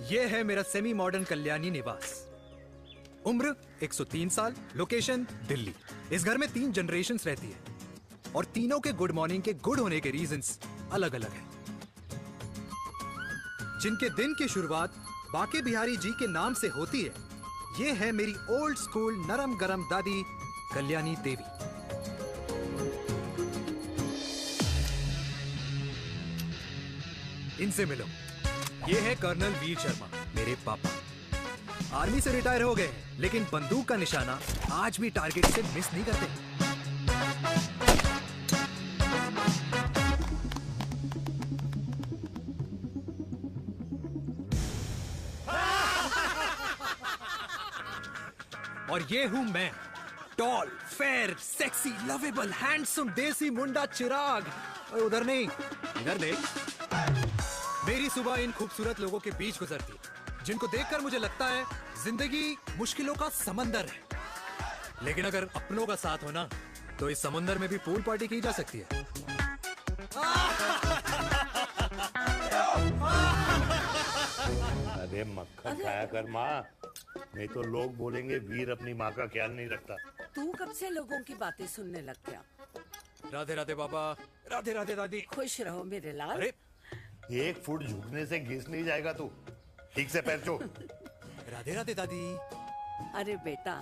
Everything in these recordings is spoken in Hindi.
ये है मेरा सेमी मॉडर्न कल्याणी निवास। उम्र 103 साल, लोकेशन दिल्ली। इस घर में 3 जनरेशन्स रहती है और तीनों के गुड मॉर्निंग के गुड होने के रीजंस अलग अलग हैं। जिनके दिन की शुरुआत बाके बिहारी जी के नाम से होती है, ये है मेरी ओल्ड स्कूल नरम गरम दादी कल्याणी देवी। इनसे मिलो। ये है कर्नल वीर शर्मा, मेरे पापा। आर्मी से रिटायर हो गए हैं, लेकिन बंदूक का निशाना आज भी टारगेट से मिस नहीं करते। और ये हूं मैं, tall, fair, sexy, lovable, handsome, देसी मुंडा चिराग। उधर नहीं, इधर देख। मेरी सुबह इन खूबसूरत लोगों के बीच गुजरती है, जिनको देखकर मुझे लगता है जिंदगी मुश्किलों का समंदर है। लेकिन अगर अपनों का साथ हो ना, तो इस समंदर में भी पूल पार्टी की जा सकती है। अरे मक्खन खाया कर माँ, नहीं तो लोग बोलेंगे वीर अपनी माँ का ख्याल नहीं रखता। तू कब से लोगों की बातें सुनने लग गया? राधे राधे बाबा, राधे राधे दादी। खुश रहो मेरे लाल। अरे 1 फुट झुकने से घिस नहीं जाएगा तू, ठीक से पैर छू। राधे राधे दादी। अरे बेटा,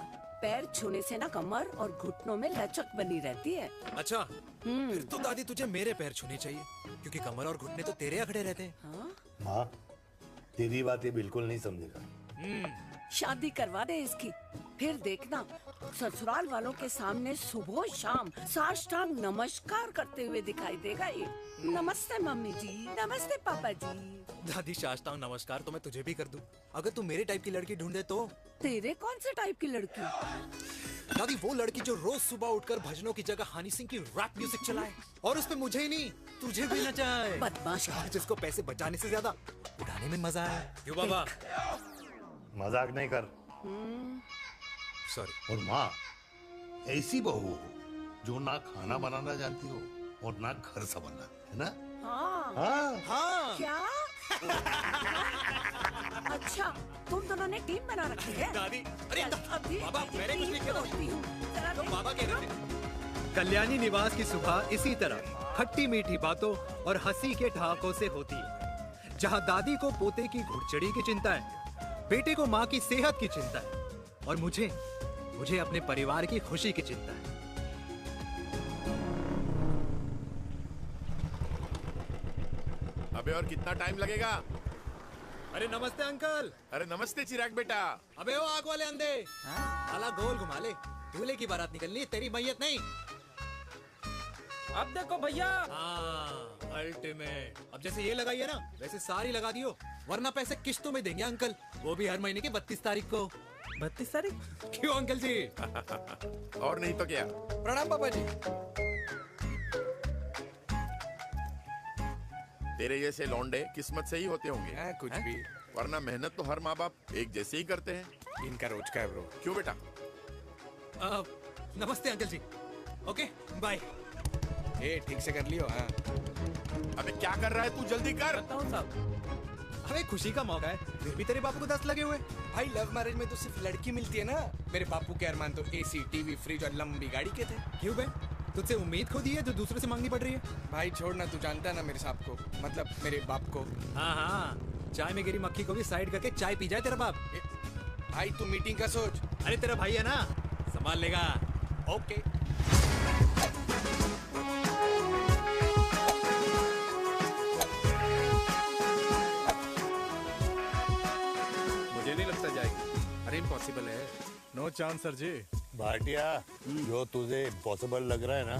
पैर छूने से ना कमर और घुटनों में लचक बनी रहती है। अच्छा, फिर तो दादी तुझे मेरे पैर छूने चाहिए, क्योंकि कमर और घुटने तो तेरे अखड़े रहते हैं। हाँ? माँ, तेरी बात ये बिल्कुल नहीं समझेगा। शादी करवा दे इसकी, फिर देखना ससुराल वालों के सामने सुबह शाम साष्टांग नमस्कार करते हुए दिखाई देगा ये। नमस्ते मम्मी जी, नमस्ते पापा जी। दादी, साष्टांग नमस्कार तो मैं तुझे भी कर दूं, अगर तू मेरे टाइप की लड़की ढूंढे तो। तेरे कौन से टाइप की लड़की? दादी, वो लड़की जो रोज सुबह उठकर भजनों की जगह हनी सिंह की रैप म्यूजिक चलाए, और उस पे मुझे ही नहीं तुझे भी नचाए। बदमाश। और जिसको पैसे बचाने से ज्यादा उड़ाने में मजा आए। क्यों बाबा? मजाक नहीं कर। सॉरी। और माँ, ऐसी बहू हो जो ना खाना बनाना जानती हो और ना घर संभालना, है ना? हाँ। हाँ हाँ। क्या? अच्छा, तुम दोनों ने टीम बना रखी है? दादी, अरे अभी बाबा, मैंने कुछ नहीं किया। होती हूँ। जरा तो देख। बाबा कह रहे थे। कल्याणी निवास की सुबह इसी तरह खट्टी मीठी बातों और हंसी के ठहाकों से होती है, जहाँ दादी को पोते की घुड़चड़ी की चिंता है, बेटे को माँ की सेहत की चिंता है, और मुझे अपने परिवार की खुशी की चिंता है। अबे और कितना टाइम लगेगा? अरे नमस्ते अंकल। अरे नमस्ते चिराग बेटा। अबे वो आग वाले अंधे, साला गोल घुमा ले, दूल्हे की बारात निकलनी, तेरी मैयत नहीं। अब देखो भैया। हाँ, अल्टीमेट। अब जैसे ये लगाई है ना, वैसे सारी लगा दियो, वरना पैसे किश्तों में देंगे अंकल, वो भी हर महीने की 32 तारीख को। 32 तारीख? क्यों अंकल जी? और नहीं तो क्या। प्रणाम पापा जी। तेरे जैसे लौंडे किस्मत से ही होते होंगे। कुछ भी, वरना मेहनत तो हर माँ बाप एक जैसे ही करते हैं। इनका रोज का है ब्रो। क्यों बेटा? नमस्ते अंकल जी। Okay bye. ए ठीक से कर लियो। हाँ अबे क्या कर रहा है तू, जल्दी कर। बताओ साहब। हमें खुशी का मौका है, फिर भी तेरे बापू को 10 लगे हुए। भाई लव मैरिज में तो सिर्फ लड़की मिलती है ना। मेरे बापू के अरमान तो एसी, टीवी, फ्रिज और लंबी गाड़ी के थे। क्यों बे? तुझसे उम्मीद खो दी है जो दूसरे से मांगनी पड़ रही है। भाई छोड़ना, तू जानता है ना मेरे साहब को, मतलब मेरे बाप को। हाँ हाँ, चाय में गिरी मक्खी को भी साइड करके चाय पी जाए तेरा बाप। भाई तू मीटिंग का सोच। अरे तेरा भाई है ना, संभाल लेगा। ओके। मुझे नहीं लगता जाएगी। अरे इम्पॉसिबल है। नो चांस सर जी। भाटिया, जो तुझे इम्पॉसिबल लग रहा है ना,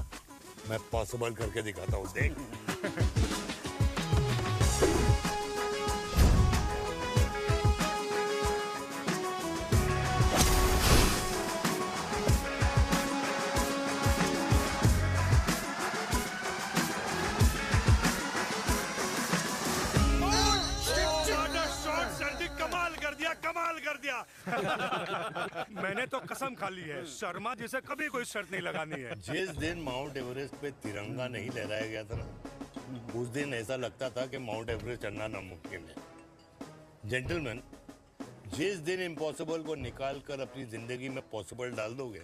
मैं पॉसिबल करके दिखाता हूँ, देख। मैंने तो कसम खा ली है, शर्मा जी से कभी कोई शर्त नहीं लगानी है। जिस दिन माउंट एवरेस्ट पे तिरंगा नहीं लहराया गया था ना, उस दिन ऐसा लगता था कि माउंट एवरेस्ट चढ़ना नामुमकिन है। जेंटलमैन, जिस दिन इम्पॉसिबल को निकाल कर अपनी जिंदगी में पॉसिबल डाल दोगे,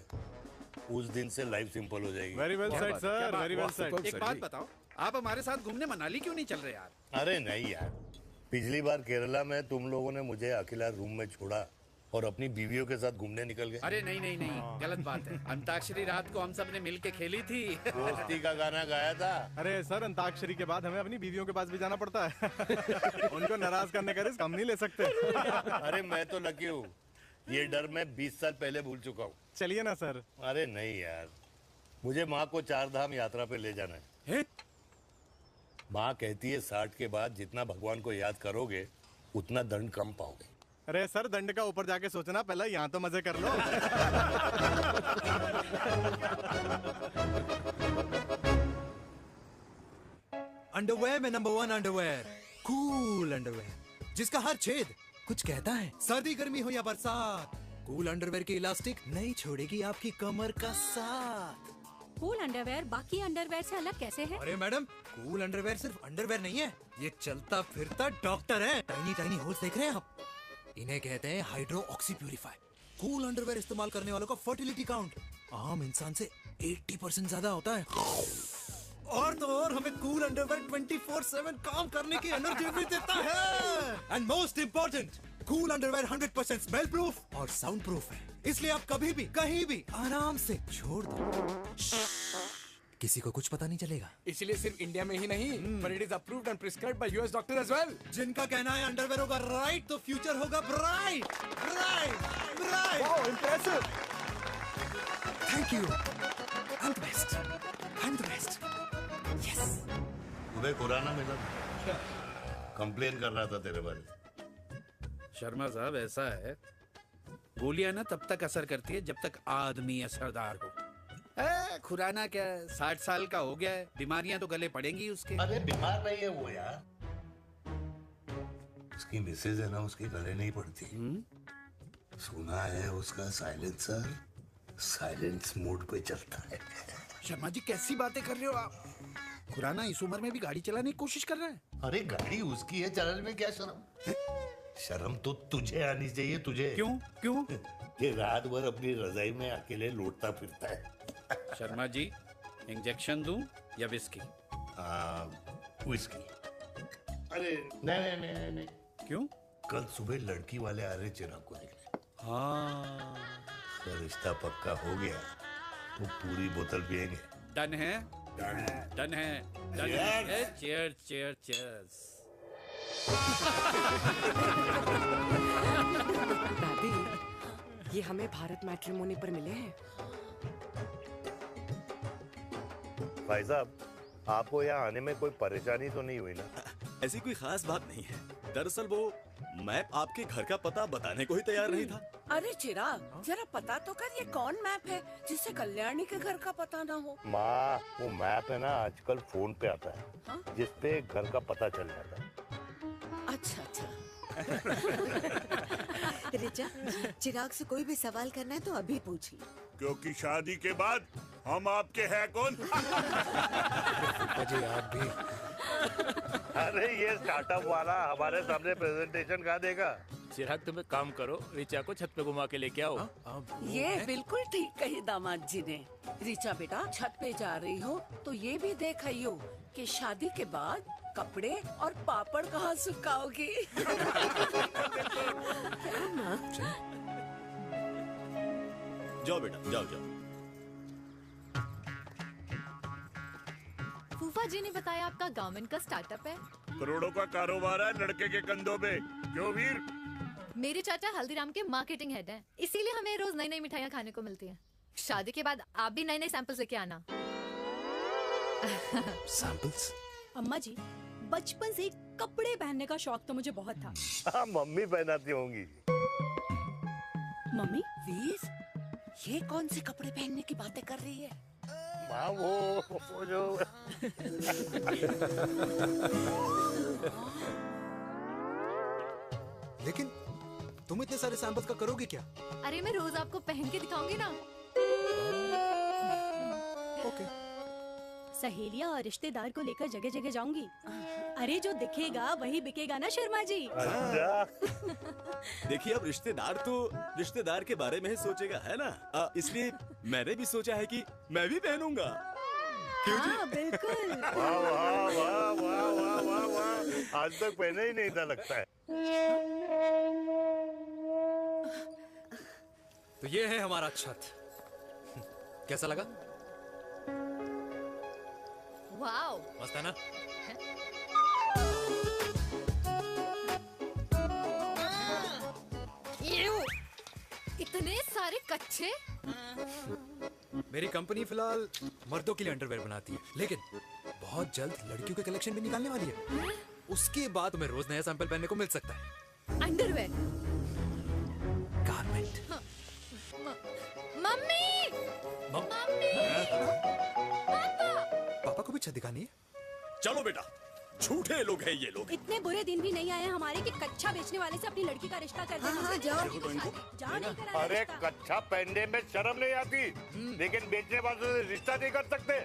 उस दिन से लाइफ सिंपल हो जाएगी। Very well said sir, very well said. एक बात बताओ, आप हमारे साथ घूमने मनाली क्यों नहीं चल रहे यार? अरे नहीं यार, पिछली बार केरला में तुम लोगों ने मुझे अकेला रूम में छोड़ा और अपनी बीवियों के साथ घूमने निकल गए। अरे नहीं नहीं नहीं, गलत बात है। अंताक्षरी रात को हम सब ने मिल के खेली थी। दोस्ती का गाना गाया था। अरे सर, अंताक्षरी के बाद हमें अपनी बीवियों के पास भी जाना पड़ता है। उनको नाराज करने का रिस्क हम नहीं ले सकते। अरे मैं तो लकी हूँ, ये डर मैं 20 साल पहले भूल चुका हूँ। चलिए ना सर। अरे नहीं यार, मुझे माँ को 4 धाम यात्रा पे ले जाना है। माँ कहती है 60 के बाद जितना भगवान को याद करोगे उतना दंड कम पाओगे। अरे सर, दंड का ऊपर जाके सोचना, पहले यहाँ तो मजे कर लो। अंडरवेयर में नंबर 1 अंडरवेयर, कूल अंडरवेयर, जिसका हर छेद कुछ कहता है। सर्दी गर्मी हो या बरसात, कूल अंडरवेयर की इलास्टिक नहीं छोड़ेगी आपकी कमर का साथ। कूल अंडरवेयर बाकी अंडरवेयर से अलग कैसे है? अरे मैडम, कूल अंडरवेयर सिर्फ अंडरवेयर नहीं है, ये चलता फिरता डॉक्टर है। टाइनी टाइनी होल्स देख रहे हैं आप? इन्हें कहते हैं hydro oxy purifier. Cool underwear इस्तेमाल करने वालों का फर्टिलिटी काउंट आम इंसान से 80% ज्यादा होता है। और तो और हमें कूल अंडरवेयर 24/7 काम करने की एनर्जी भी देता है। And most important, cool underwear 100% smell proof और साउंड प्रूफ है, इसलिए आप कभी भी कहीं भी आराम से छोड़ दो, किसी को कुछ पता नहीं चलेगा। इसलिए सिर्फ इंडिया में ही नहीं, पर it is approved and prescribed by US doctor as well. जिनका कहना है अंडरवेयर होगा राइट तो फ्यूचर होगा bright. Bright bright. Wow, impressive. Thank you. I am the best, I am the best. Yes. Uday Khurana मिला, कंप्लेन कर रहा था तेरे बारे में। शर्मा साहब, ऐसा है, गोलियां ना तब तक असर करती है जब तक आदमी असरदार हो। खुराना क्या 60 साल का हो गया है, बीमारियां तो गले पड़ेंगी उसके। अरे बीमार नहीं है वो यार, उसकी मिसेज है ना, उसके गले नहीं पड़ती। सुना है उसका साइलेंसर साइलेंस मोड पे चलता है। शर्मा जी, कैसी बातें कर रहे हो आप? खुराना इस उम्र में भी गाड़ी चलाने की कोशिश कर रहा है। अरे गाड़ी उसकी है, चलाने में क्या शर्म? शर्म तो तुझे आनी चाहिए, तुझे। क्यों क्यों? ये रात भर अपनी रजाई में अकेले लौटता फिरता है। शर्मा जी, इंजेक्शन दूं या विस्की? विस्की। अरे नहीं नहीं नहीं नहीं। क्यों? कल सुबह लड़की वाले आ रहे चिराग को देखने। हाँ, अगर रिश्ता पक्का हो गया तो पूरी बोतल पिएंगे। डन है, डन है, डन है। Cheers cheers cheers. दादी, ये हमें भारत मैट्रिमोनी पर मिले हैं। भाई साहब, आपको यहाँ आने में कोई परेशानी तो नहीं हुई ना? ऐसी कोई खास बात नहीं है। दरअसल वो मैप आपके घर का पता बताने को ही तैयार नहीं था। अरे चिराग, जरा पता तो कर, ये कौन मैप है जिससे कल्याणी के घर का पता ना हो? माँ, वो मैप है ना आजकल फोन पे आता है। हाँ? जिसपे घर का पता चल जाता है। अच्छा अच्छा। रिचा, चिराग से कोई भी सवाल करना है तो अभी पूछिए, क्योंकि शादी के बाद हम आपके हैं कौन? अजय आप भी। अरे ये स्टार्टअप वाला हमारे सामने प्रेजेंटेशन कहाँ देगा? चिराग, तुम एक काम करो, रिचा को छत पे घुमा के लेके आओ। ये बिल्कुल ठीक कही दामाद जी ने। रिचा बेटा, छत पे जा रही हो तो ये भी देख आइयो कि शादी के बाद कपड़े और पापड़ कहाँ सुखाओगी। जाओ बेटा, जाओ जाओ। फूफा जी ने बताया आपका गवर्नमेंट का स्टार्टअप है। करोड़ों का कारोबार है लड़के के कंधों पे। क्यों वीर? मेरे चाचा हल्दीराम के मार्केटिंग हेड हैं, इसीलिए हमें रोज नई नई मिठाइयाँ खाने को मिलती हैं। शादी के बाद आप भी नए नए सैंपल्स लेके आना। सैंपल्स? अम्मा जी, बचपन से कपड़े पहनने का शौक तो मुझे बहुत था। हाँ, मम्मी पहनाती होंगी। मम्मी, वीर, ये कौन से कपड़े पहनने की बातें कर रही है? माँ, वो जो लेकिन तुम इतने सारे सैंपल्स का करोगे क्या? अरे मैं रोज आपको पहन के दिखाऊंगी ना। ओके। सहेलियां और रिश्तेदार को लेकर जगह जगह जाऊंगी। अरे जो दिखेगा वही बिकेगा ना शर्मा जी। देखिए अब रिश्तेदार तो रिश्तेदार के बारे में ही सोचेगा, है ना? इसलिए मैंने भी सोचा है कि मैं भी पहनूंगा। क्यों जी? हाँ बिल्कुल। वाह वाह वाह वाह वाह वाह वाह, आज तक पहने ही नहीं था लगता है। तो ये है हमारा छत, कैसा लगा? वाओ, मस्त है ना? इतने सारे कच्चे। मेरी कंपनी फिलहाल मर्दों के लिए अंडरवेयर बनाती है, लेकिन बहुत जल्द लड़कियों के कलेक्शन भी निकालने वाली है। उसके बाद तुम्हें रोज नया सैंपल पहनने को मिल सकता है। अंडरवेयर। गारमेंट। मम्मी। मम्मी। पापा को भी छत दिखानी है। चलो बेटा, झूठे लोग हैं ये लोग। इतने बुरे दिन भी नहीं आए हमारे कि कच्चा बेचने वाले से अपनी लड़की का रिश्ता कर दें। हाँ, जाओ। जाओ नहीं करा अरे रिश्ता। कच्चा पहनने में शर्म नहीं आती, लेकिन बेचने वालों से रिश्ता नहीं कर सकते।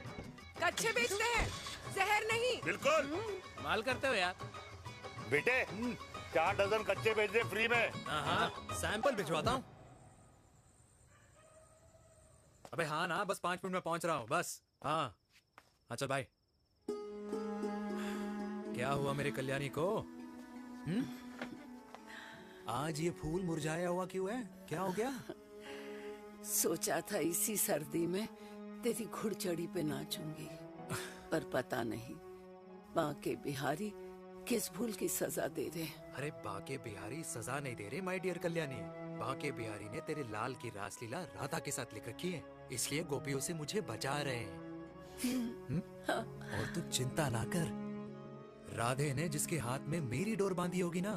कच्चे बेचते हैं, जहर नहीं। बिल्कुल। माल करते हो यार। बेटे 4 डजन कच्चे बेच दे फ्री में। हाँ, सैंपल भिजवाता हूँ। अबे हाँ ना, बस 5 मिनट में पहुंच रहा हूँ बस। हाँ चल भाई। क्या हुआ मेरे कल्याणी को? आज ये फूल मुरझाया हुआ क्यों है? क्या हो गया? सोचा था इसी सर्दी में तेरी घुड़चड़ी पे नाचूंगी, पर पता नहीं बांके बिहारी किस भूल की सजा दे रहे। अरे बांके बिहारी सजा नहीं दे रहे माय डियर कल्याणी। बांके बिहारी ने तेरे लाल की रासलीला राधा के साथ लिख रखी है, इसलिए गोपियों से मुझे बचा रहे हैं। और तू चिंता ना कर, राधे ने जिसके हाथ में मेरी डोर बांधी होगी ना,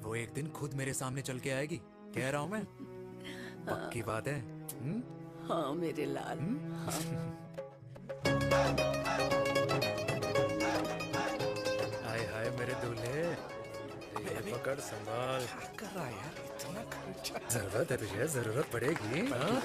वो एक दिन खुद मेरे सामने चल के आएगी। कह रहा हूँ मैं, पक्की बात है। हाँ मेरे लाल। हाय हाय मेरे दूल्हे, ये पकड़ संभाल। क्या कर रहा है यार, इतना खर्चा। जरूरत है तुझे, जरूरत पड़ेगी। हाँ?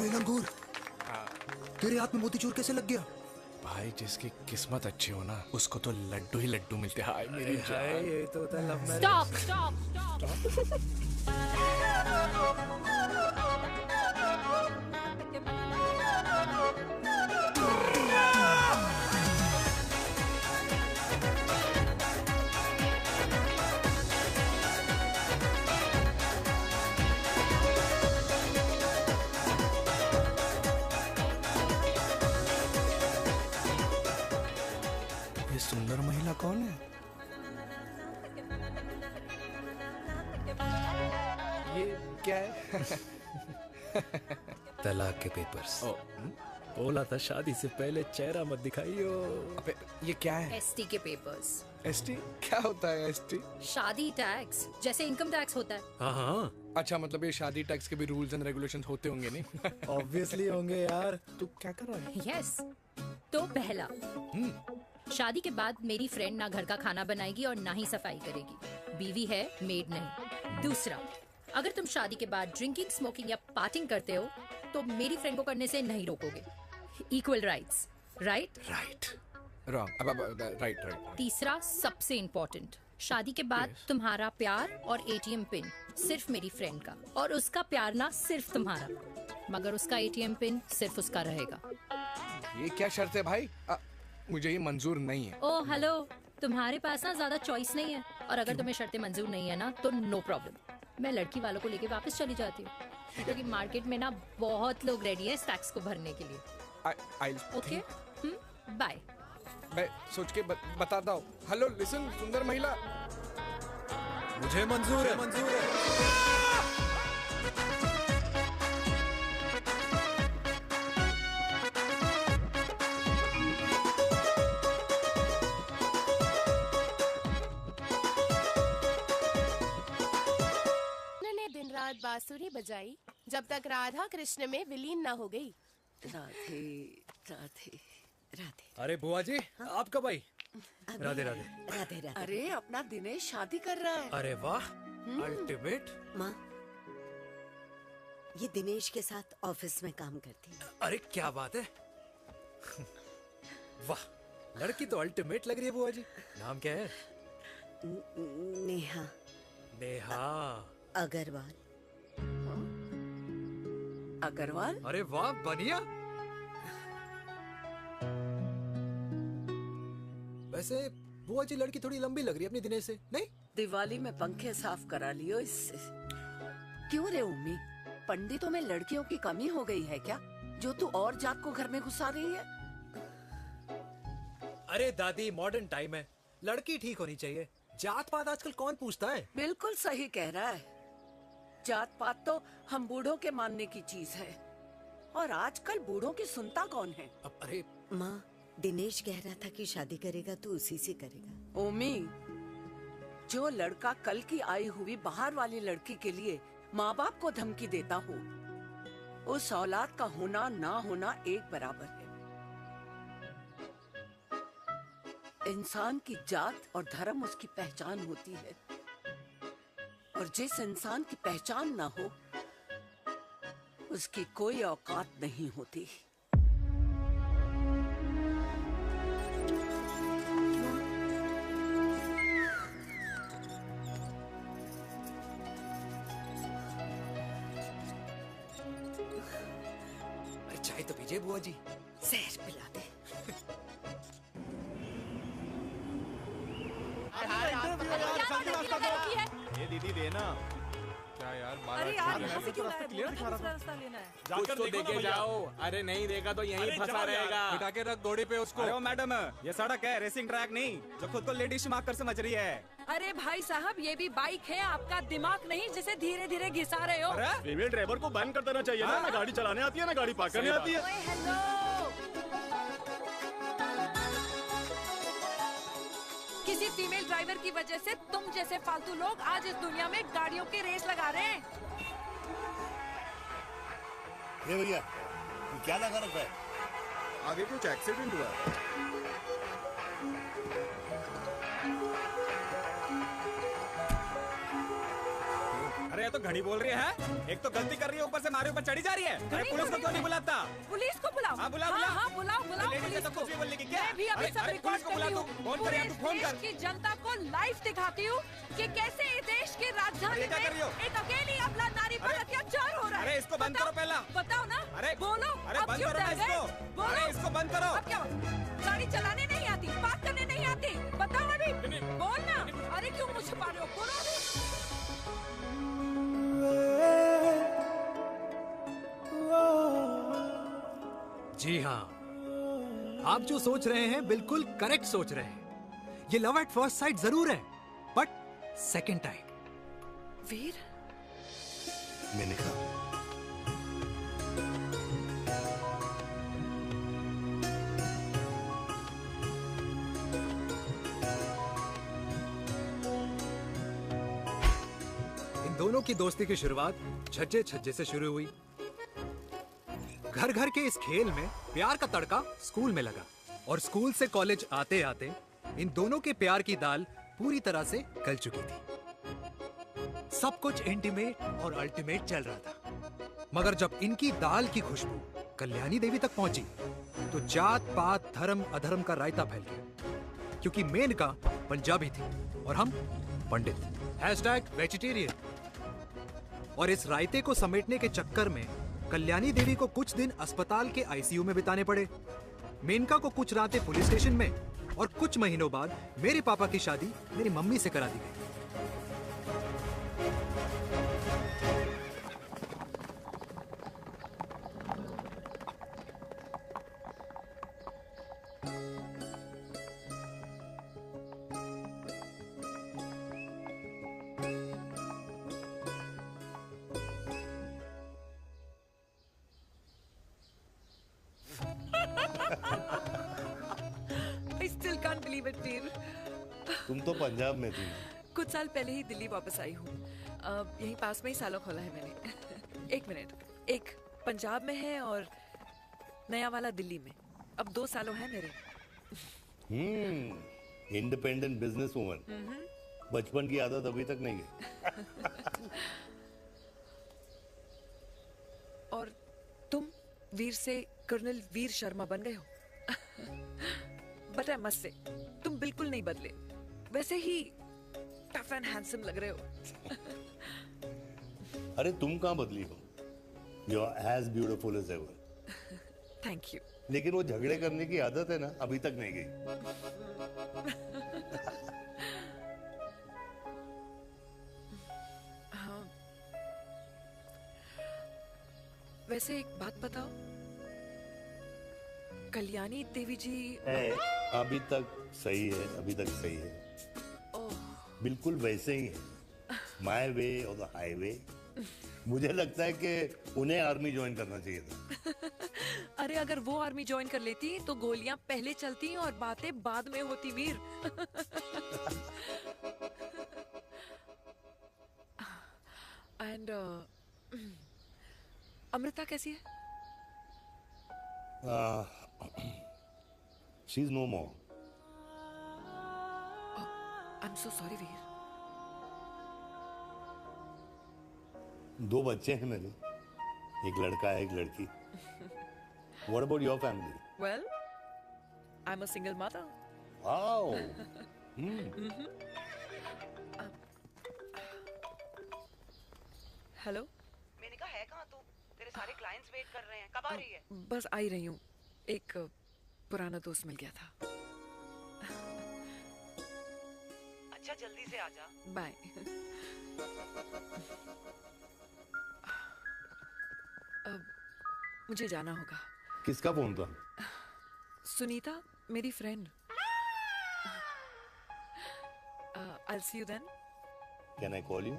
लंगूर, तेरे हाथ में मोतीचूर कैसे लग गया? भाई जिसकी किस्मत अच्छी हो ना, उसको तो लड्डू ही लड्डू मिलते हैं। हाय मेरी जान। ये तो होता है love marriage. Stop stop stop. ये सुंदर महिला कौन है? ये क्या है? तलाक के पेपर्स। बोला था शादी से पहले चेहरा मत दिखाइयो। अबे ये क्या है? एसटी के पेपर्स। एसटी क्या होता है? एसटी शादी टैक्स, जैसे इनकम टैक्स होता है। हाँ। अच्छा, मतलब ये शादी टैक्स के भी रूल्स एंड रेगुलेशंस होते होंगे नहीं? ऑब्वियसली होंगे यार। तू क्या कर रहा है? यस। तो पहला, शादी के बाद मेरी फ्रेंड ना घर का खाना बनाएगी और ना ही सफाई करेगी। बीवी है, मेड नहीं। दूसरा, अगर तुम शादी के बाद ड्रिंकिंग, स्मोकिंग या पार्टिंग करते हो तो मेरी फ्रेंड को करने से नहीं रोकोगे। Equal rights, right? Right. Wrong. Right. तीसरा, सबसे इम्पोर्टेंट, शादी के बाद तुम्हारा प्यार और एटीएम पिन सिर्फ मेरी फ्रेंड का, और उसका प्यार ना सिर्फ तुम्हारा, मगर उसका एटीएम पिन सिर्फ उसका रहेगा। ये क्या शर्त है भाई? मुझे ये मंजूर नहीं है। ओ हेलो, तुम्हारे पास ना ज्यादा चॉइस नहीं है, और अगर तुम्हें शर्तें मंजूर नहीं है ना तो नो प्रॉब्लम, मैं लड़की वालों को लेके वापस चली जाती हूँ, क्योंकि मार्केट में ना बहुत लोग रेडी हैं इस टैक्स को भरने के लिए। Okay, bye. मैं सोच के बताता हूँ। हेलो लिसन, सुंदर महिला, मुझे मंजूर है, मंजूर है। दिन रात बांसुरी बजाई जब तक राधा कृष्ण में विलीन न हो गई। राधे राधे राधे। अरे बुआ जी, आप कब आई? राधे राधे। राधे राधे। अरे अपना दिनेश शादी कर रहा है। अरे वाह, अल्टीमेट। माँ, ये दिनेश के साथ ऑफिस में काम करती है। अरे क्या बात है। वाह, लड़की तो अल्टीमेट लग रही है बुआ जी। नाम क्या है? नेहा। नेहा अग्रवाल। अग्रवाल? अरे वाह, बढ़िया। वैसे बुआ जी लड़की थोड़ी लंबी लग रही है अपनी दिनेश से, नहीं? दिवाली में पंखे साफ करा लियो इससे। क्यों रे उम्मी, पंडितों में लड़कियों की कमी हो गई है क्या, जो तू और जात को घर में घुसा रही है? अरे दादी, मॉडर्न टाइम है, लड़की ठीक होनी चाहिए। जात पात आजकल कौन पूछता है? बिल्कुल सही कह रहा है। जात पात तो हम बूढ़ों के मानने की चीज है, और आजकल बूढ़ों की सुनता कौन है? अरे माँ, दिनेश कह रहा था कि शादी करेगा तो उसी से करेगा। ओमी, जो लड़का कल की आई हुई बाहर वाली लड़की के लिए माँ बाप को धमकी देता हो, उस औलाद का होना ना होना एक बराबर है। इंसान की जात और धर्म उसकी पहचान होती है, और जिस इंसान की पहचान ना हो उसकी कोई औकात नहीं होती। अरे चाय तो पीजिए बुआ जी। जहर पिला दे। ये दीदी देना। क्या यार, अरे यार, यहाँ से क्यों लाए? दूसरा रास्ता लेना है। कुछ तो देके जाओ। अरे नहीं देगा तो यहीं फंसा रहेगा। बिठा के रख घोड़ी पे उसको। अरे मैडम, ये सड़क है, रेसिंग ट्रैक नहीं, जो खुद को लेडी स्मार्ट कर समझ रही है। अरे भाई साहब, ये भी बाइक है, आपका दिमाग नहीं जिसे धीरे धीरे घिसा रहे हो। फीमेल ड्राइवर को बैन कर देना चाहिए ना गाड़ी चलाने आती है ना गाड़ी पार्क करने आती है। हेलो, किसी फीमेल ड्राइवर की वजह से तुम जैसे फालतू लोग आज इस दुनिया में गाड़ियों की रेस लगा रहे हैं। ये भैया, ये क्या लगा रखा है? आगे कुछ एक्सीडेंट हुआ है। अरे ये तो घड़ी बोल रही है। एक तो गलती कर रही है, ऊपर से हमारे ऊपर चढ़ी जा रही है। अरे पुलिस को क्यों नहीं बुलाता? पुलिस को बुलाओ। हाँ बुलाओ, हाँ, बुलाओ लेडीज तो कुछ भी बोलने की क्या? मैं भी अभी सब रिकॉर्ड कर रही हूँ। फोन कर यार, तू फोन कर। की जनता को लाइव दिखाती हूँ कि कैसे इस देश की राजधानी में एक अकेली अबला नारी पर अत्याचार हो रहा है। अरे इसको बंद करो पहला। बताओ ना। अरे बोलो। अरे बंद करो ना इसको। अरे इसको बंद करो। अब क्या गाड़ी चलाने नहीं आती, पार्क करने नहीं आती? बताओ अभी, बोल ना। अरे क्यों मुझे छुपा रहे हो? बोलो अभी। जी हाँ, आप जो सोच रहे हैं बिल्कुल करेक्ट सोच रहे हैं। ये लव एट फर्स्ट साइट जरूर है, बट सेकंड टाइम। वीर, मैंने कहा इन दोनों की दोस्ती की शुरुआत छज्जे छज्जे से शुरू हुई। घर घर के इस खेल में प्यार का तड़का स्कूल में लगा, और स्कूल से कॉलेज आते आते इन दोनों के प्यार की दाल पूरी तरह से गल चुकी थी। सब कुछ इंटीमेट और अल्टीमेट चल रहा था, मगर जब इनकी दाल की खुशबू कल्याणी देवी तक पहुंची तो जात पात धर्म अधर्म का रायता फैल गया, क्योंकि मेनका पंजाबी थी और हम पंडित। #वेजिटेरियन। और इस रायते को समेटने के चक्कर में कल्याणी देवी को कुछ दिन अस्पताल के आईसीयू में बिताने पड़े। मेनका को कुछ रातें पुलिस स्टेशन में, और कुछ महीनों बाद मेरे पापा की शादी मेरी मम्मी से करा दी गई। I still can't believe it, वीर। तुम तो पंजाब में थी। कुछ साल पहले ही दिल्ली वापस आई हूँ। यहीं पास में ही सालों खोला है मैंने। एक मिनट, एक पंजाब में है और नया वाला दिल्ली में। अब 2 सालों है मेरे। Independent business woman. बचपन की आदत अभी तक नहीं है। और तुम वीर से कर्नल वीर शर्मा बन गए हो। बट आई मस्ट से तुम बिल्कुल नहीं बदले, वैसे ही टफ एंड हैंडसम लग रहे हो। अरे तुम कहाँ बदली हो? You are as beautiful as ever. Thank you. लेकिन वो झगड़े करने की आदत है ना, अभी तक नहीं गई। हाँ। वैसे एक बात बताओ, कल्याणी देवी जी अभी तक सही है, अभी तक सही है। बिल्कुल वैसे ही है, माय वे और द हाईवे। मुझे लगता है कि उन्हें आर्मी ज्वाइन करना चाहिए था। अरे अगर वो आर्मी ज्वाइन कर लेती तो गोलियां पहले चलती और बातें बाद में होती वीर। एंड अमृता कैसी है? She is no more. I am so sorry Veer. 2 बच्चे हैं मेरे, एक लड़का है, एक लड़की। What about your family? Well, I'm a single mother. Wow. Hello. मैंने कहा है कहाँ तू? तेरे सारे क्लाइंट्स वेट कर रहे हैं, कब आ रही है? बस आ ही रही हूँ, एक पुराना दोस्त मिल गया था। अच्छा जल्दी से आ जा। बाय। अब मुझे जाना होगा। किसका फोन था? सुनीता, मेरी friend. I'll see you then. Can I call you?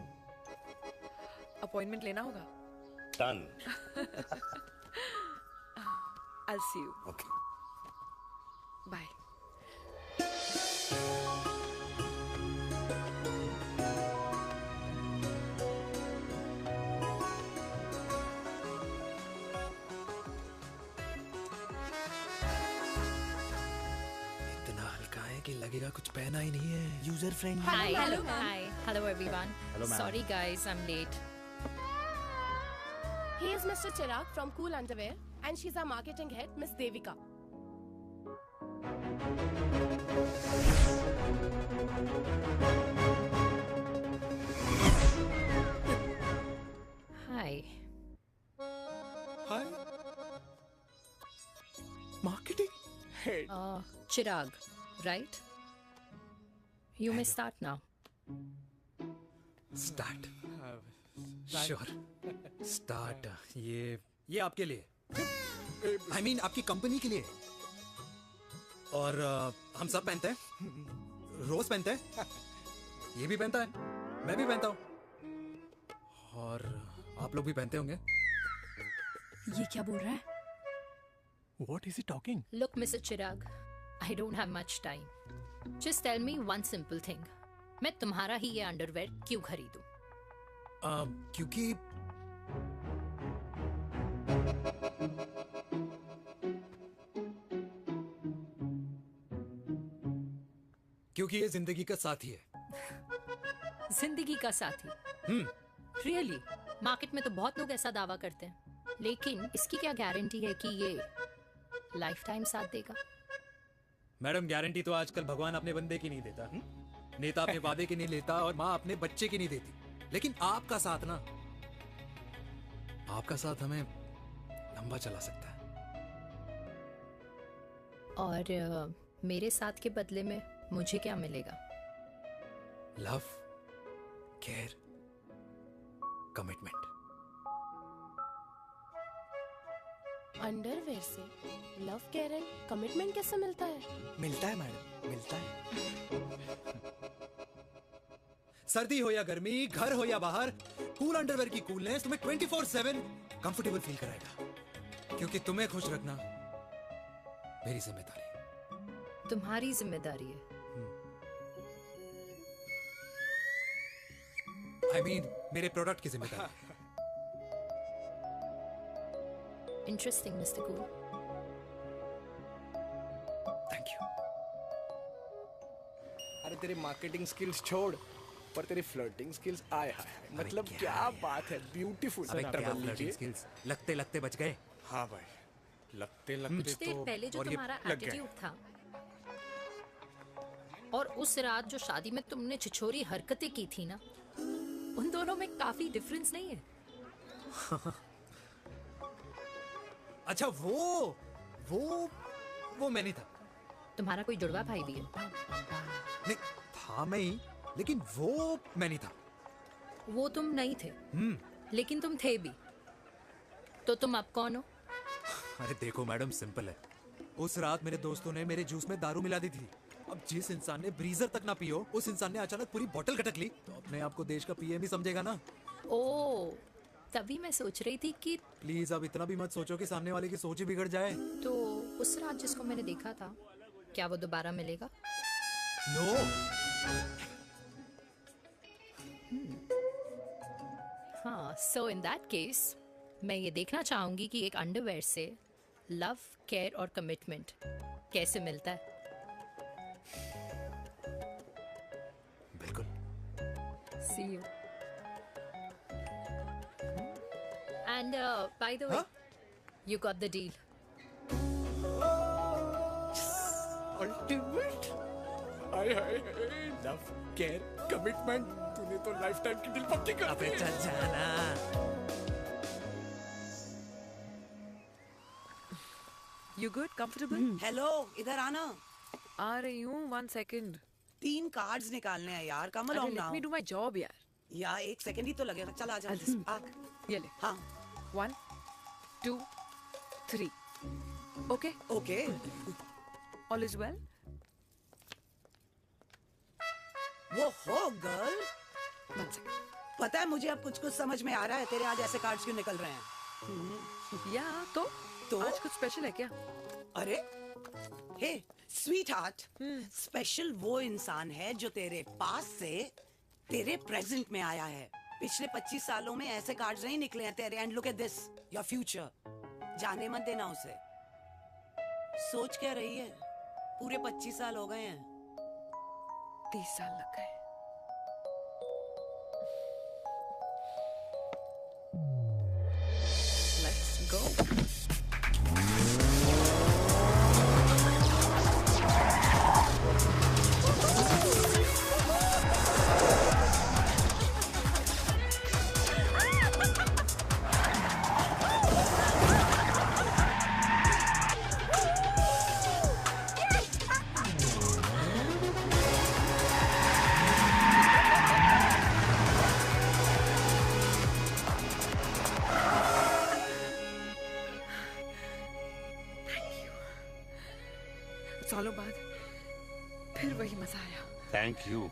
Appointment लेना होगा। Done. I'll see you. Okay. Bye. कि लगेगा कुछ पहना ही नहीं है। User friendly. Hello everyone. Hello, ma'am. Sorry guys, I'm late. He is Mr. Chirag from Cool Underwear and she's our marketing head, Miss Devika. Hi. Hi. Marketing head. Chirag, right? You may start now. Start. Sure. Start. ये आपके लिए। I mean आपकी कंपनी के लिए। और हम सब पहनते हैं। रोज पहनते हैं। ये भी पहनता है। मैं भी पहनता हूँ। और आप लोग भी पहनते होंगे। ये क्या बोल रहा है? What is he talking? Look, Mr. Chirag, I don't have much time. Just tell me one simple thing. मैं तुम्हारा ही ये अंडरवेयर क्यों खरीदूं? क्योंकि ये जिंदगी का साथी है। जिंदगी का साथी? Really? मार्केट में तो बहुत लोग ऐसा दावा करते हैं, लेकिन इसकी क्या गारंटी है कि ये लाइफ टाइम साथ देगा? मैडम, गारंटी तो आजकल भगवान अपने बंदे की नहीं देता। नेता अपने वादे की नहीं लेता और माँ अपने बच्चे की नहीं देती। लेकिन आपका साथ ना, आपका साथ हमें लंबा चला सकता है। और मेरे साथ के बदले में मुझे क्या मिलेगा? Love, care, commitment. अंडरवेयर से लव, केयर एंड कमिटमेंट कैसे मिलता है? मिलता है मैडम, मिलता है। सर्दी हो या गर्मी, घर हो या बाहर, कूल अंडरवेयर की कूलनेस तुम्हें 24/7 कंफर्टेबल फील कराएगा। क्योंकि तुम्हें खुश रखना मेरी जिम्मेदारी है। तुम्हारी जिम्मेदारी है? I mean, मेरे प्रोडक्ट की जिम्मेदारी है। Interesting, Mr. Cool. Thank you. यार तेरे मार्केटिंग स्किल्स छोड़, पर तेरी फ्लर्टिंग स्किल्स आए हाय, मतलब क्या बात है, ब्यूटीफुल। स्किल्स लगते लगते बच गए। हाँ भाई, लगते कुछ लगते देर तो पहले जो और ये तुम्हारा लग गए। एटीट्यूड था और उस रात जो शादी में तुमने छिछोरी हरकतें की थी ना, उन दोनों में काफी डिफरेंस नहीं है? अच्छा वो मैं नहीं था। तुम्हारा कोई जुड़वा भाई भी है? नहीं था मैं ही, लेकिन वो मैं नहीं था। वो तुम नहीं थे, लेकिन तुम थे भी। तो तुम अब कौन हो? अरे देखो मैडम, सिंपल है। उस रात मेरे दोस्तों ने मेरे जूस में दारू मिला दी थी। अब जिस इंसान ने ब्रीजर तक ना पियो, उस इंसान ने अचानक पूरी बोतल गटक ली, तो अपने आप को देश का पीएम ही समझेगा ना। ओ, तभी मैं सोच रही थी कि प्लीज अब इतना भी मत सोचो कि सामने वाले की सोच ही बिगड़ जाए। तो उस रात जिसको मैंने देखा था, क्या वो दोबारा मिलेगा? नो। हाँ, सो इन दैट केस मैं ये देखना चाहूंगी कि एक अंडरवेयर से लव, केयर और कमिटमेंट कैसे मिलता है। बिल्कुल। See you. And by the way, you got the deal. Ultimate. Hi hi, love, care, commitment, तूने तो लाइफ टाइम की डील पक्की कर दी। अबे चल जाना। You good? Comfortable? हेलो, इधर आना। आ रही हूँ, 1 second. 3 कार्ड्स निकालने हैं यार, कम अरे, along let now। me do my job यार. यार 1 सेकंड ही तो लगेगा, चल आ जा। आ। ये ले. हाँ। 1, 2, 3. Okay? Okay. All is well? वो हो गर्ल। 1 second. पता है मुझे अब कुछ कुछ समझ में आ रहा है, तेरे आज ऐसे कार्ड्स क्यों निकल रहे हैं। या तो आज कुछ स्पेशल है क्या? अरे हे स्वीट हार्ट, स्पेशल वो इंसान है जो तेरे पास से तेरे प्रेजेंट में आया है। पिछले 25 सालों में ऐसे कार्ड्स नहीं निकले हैं तेरे। And look at this, your future. जाने मत देना उसे। सोच क्या रही है, पूरे 25 साल हो गए हैं। 30 साल लग गए। Let's go. सालों बाद फिर वही मजा आया। Thank you.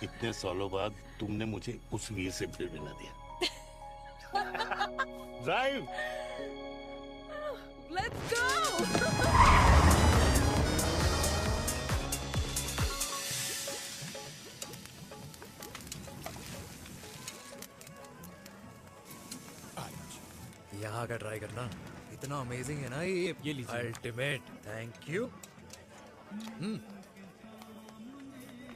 इतने सालों बाद तुमने मुझे उस वीर से फिर मिला दिया। ड्राइव। Let's go. यहाँ का ट्राई करना, इतना अमेजिंग है ना ये लीजिए। अल्टीमेट। Thank you.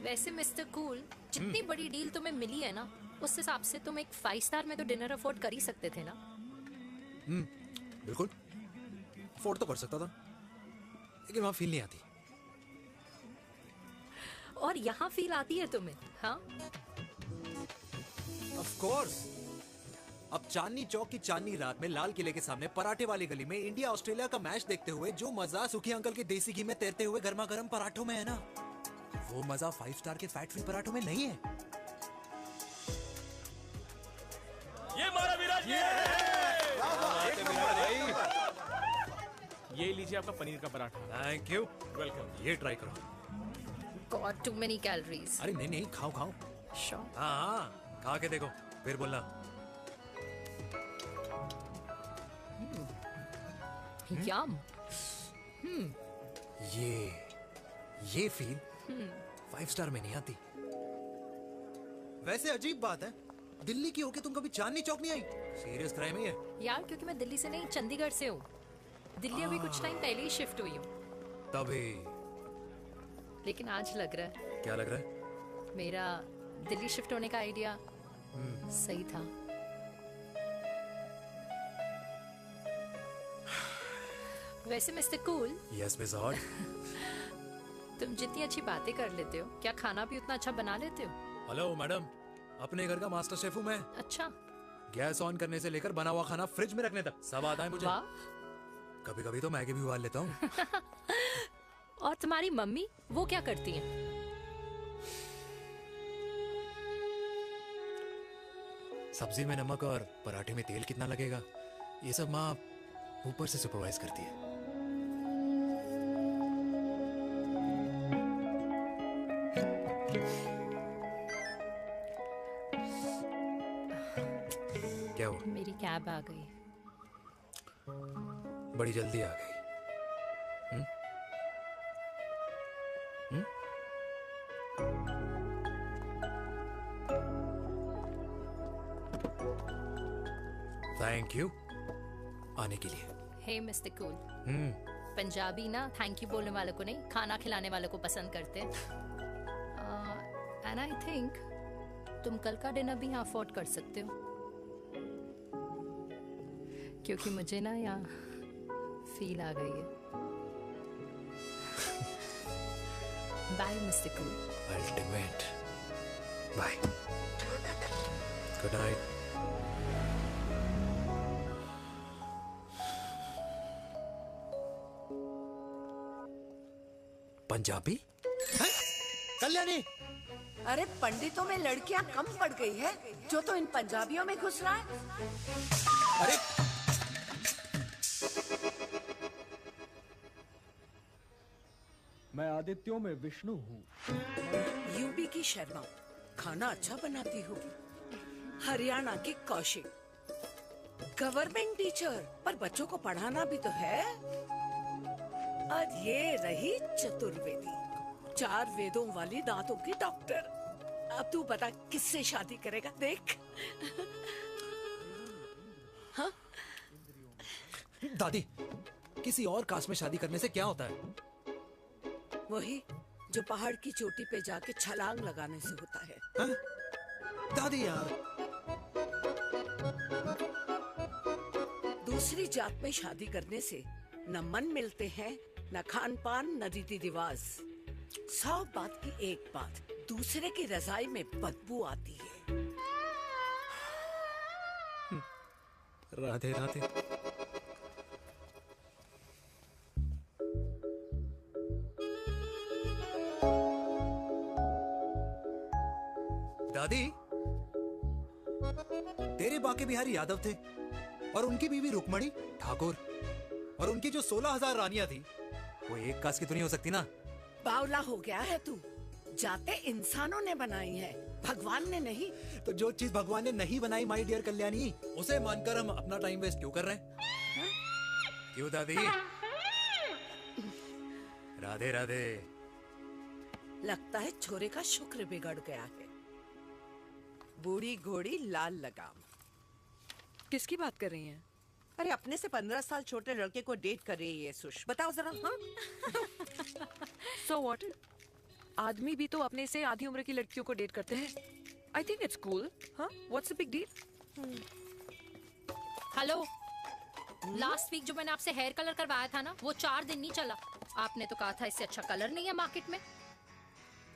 वैसे मिस्टर कूल, जितनी बड़ी डील तुम्हें मिली है ना, उस हिसाब से तुम एक 5 स्टार में तो डिनर अफोर्ड कर ही सकते थे ना। बिल्कुल अफोर्ड तो कर सकता था, लेकिन वहां फील नहीं आती। और यहाँ फील आती है तुम्हें? हाँ, ऑफ कोर्स। अब चांदनी चौक की चांदनी रात में लाल किले के सामने पराठे वाली गली में इंडिया ऑस्ट्रेलिया का मैच देखते हुए जो मजा सुखी अंकल के देसी घी में तैरते हुए गर्मा गर्म पराठों में है ना, वो मजा 5 स्टार के फैट फ्री पराठों में नहीं है। ये मारा विराज। ये लीजिए आपका पनीर का पराठा। Thank you. वेलकम। ये ट्राई करो। God, too many calories. अरे नहीं नहीं, खाओ खाओ। श्योर। हाँ, खा के देखो फिर बोलना। यम। ये फील 5 स्टार में नहीं आती। वैसे अजीब बात है, दिल्ली की होके तुम कभी चांदनी चौक नहीं आई? सीरियस क्राइम है ये। यार, क्योंकि मैं दिल्ली से नहीं, चंडीगढ़ से हूँ। दिल्ली अभी कुछ टाइम पहले ही शिफ्ट हुई हूँ। तभी। लेकिन आज लग रहा है। क्या लग रहा है? मेरा दिल्ली शिफ्ट होने का आइडिया सही था। वैसे mister cool, yes miss hot. तुम जितनी अच्छी बातें कर लेते हो, क्या खाना भी उतना अच्छा बना लेते हो? हेलो मैडम, अपने घर का मास्टर शेफ हूँ मैं। अच्छा। गैस ऑन करने से लेकर बना हुआ खाना फ्रिज में रखने तक सब आता है मुझे। कभी कभी तो मैगी भी उबाल लेता हूँ। और तुम्हारी मम्मी, वो क्या करती हैं? सब्जी में नमक और पराठे में तेल कितना लगेगा, ये सब माँ ऊपर से सुपरवाइज करती है। क्या हुआ? मेरी कैब आ गई। बड़ी जल्दी आ गई। थैंक यू आने के लिए। हे मिस्टर कूल, पंजाबी ना थैंक यू बोलने वालों को नहीं, खाना खिलाने वालों को पसंद करते हैं। एंड आई थिंक तुम कल का डिनर भी यहाँ अफोर्ड कर सकते हो, क्योंकि मुझे ना यहाँ फील आ गई है। Bye mister cool. Ultimate. Bye. Good night. Punjabi? Kalyani! अरे पंडितों में लड़कियां कम पड़ गई है जो तो इन पंजाबियों में घुस रहा है। अरे मैं आदित्यों में विष्णु हूँ। यूपी की शर्मा, खाना अच्छा बनाती होगी। हरियाणा की कौशिक, गवर्नमेंट टीचर, पर बच्चों को पढ़ाना भी तो है। और ये रही चतुर्वेदी, 4 वेदों वाली दांतों की डॉक्टर। अब तू बता किससे शादी करेगा? देख। हाँ? दादी, किसी और कास्ट में शादी करने से क्या होता है? वही जो पहाड़ की चोटी पे जाके छलांग लगाने से होता है। हा? दादी यार, दूसरी जात में शादी करने से न मन मिलते हैं, न खान पान, न रीति रिवाज। 100 बात की एक बात, दूसरे की रजाई में बदबू आती है। राधे राधे। दादी, तेरे बाके बिहारी यादव थे और उनकी बीवी रुक्मणी ठाकुर, और उनकी जो 16,000 रानियां थी वो एक कास्ट की तो नहीं हो सकती ना। बावला हो गया है तू। जाते इंसानों ने बनाई है, भगवान ने नहीं। तो जो चीज भगवान ने नहीं बनाई माय डियर कल्याणी, उसे मानकर हम अपना टाइम वेस्ट क्यों कर रहे हैं? क्यों दादी? राधे राधे। लगता है छोरे का शुक्र बिगड़ गया है। बूढ़ी घोड़ी लाल लगाम। किसकी बात कर रही हैं? अरे अपने से 15 साल छोटे लड़के को डेट कर रही है ये सुश। बताओ जरा। हाँ? So what? आदमी भी तो अपने से आधी उम्र की लड़कियों को डेट करते हैं। I think it's cool. हाँ? What's the big deal? Hello, last week जो मैंने आपसे हेयर कलर करवाया था ना, वो 4 दिन नहीं चला। आपने तो कहा था इससे अच्छा कलर नहीं है मार्केट में।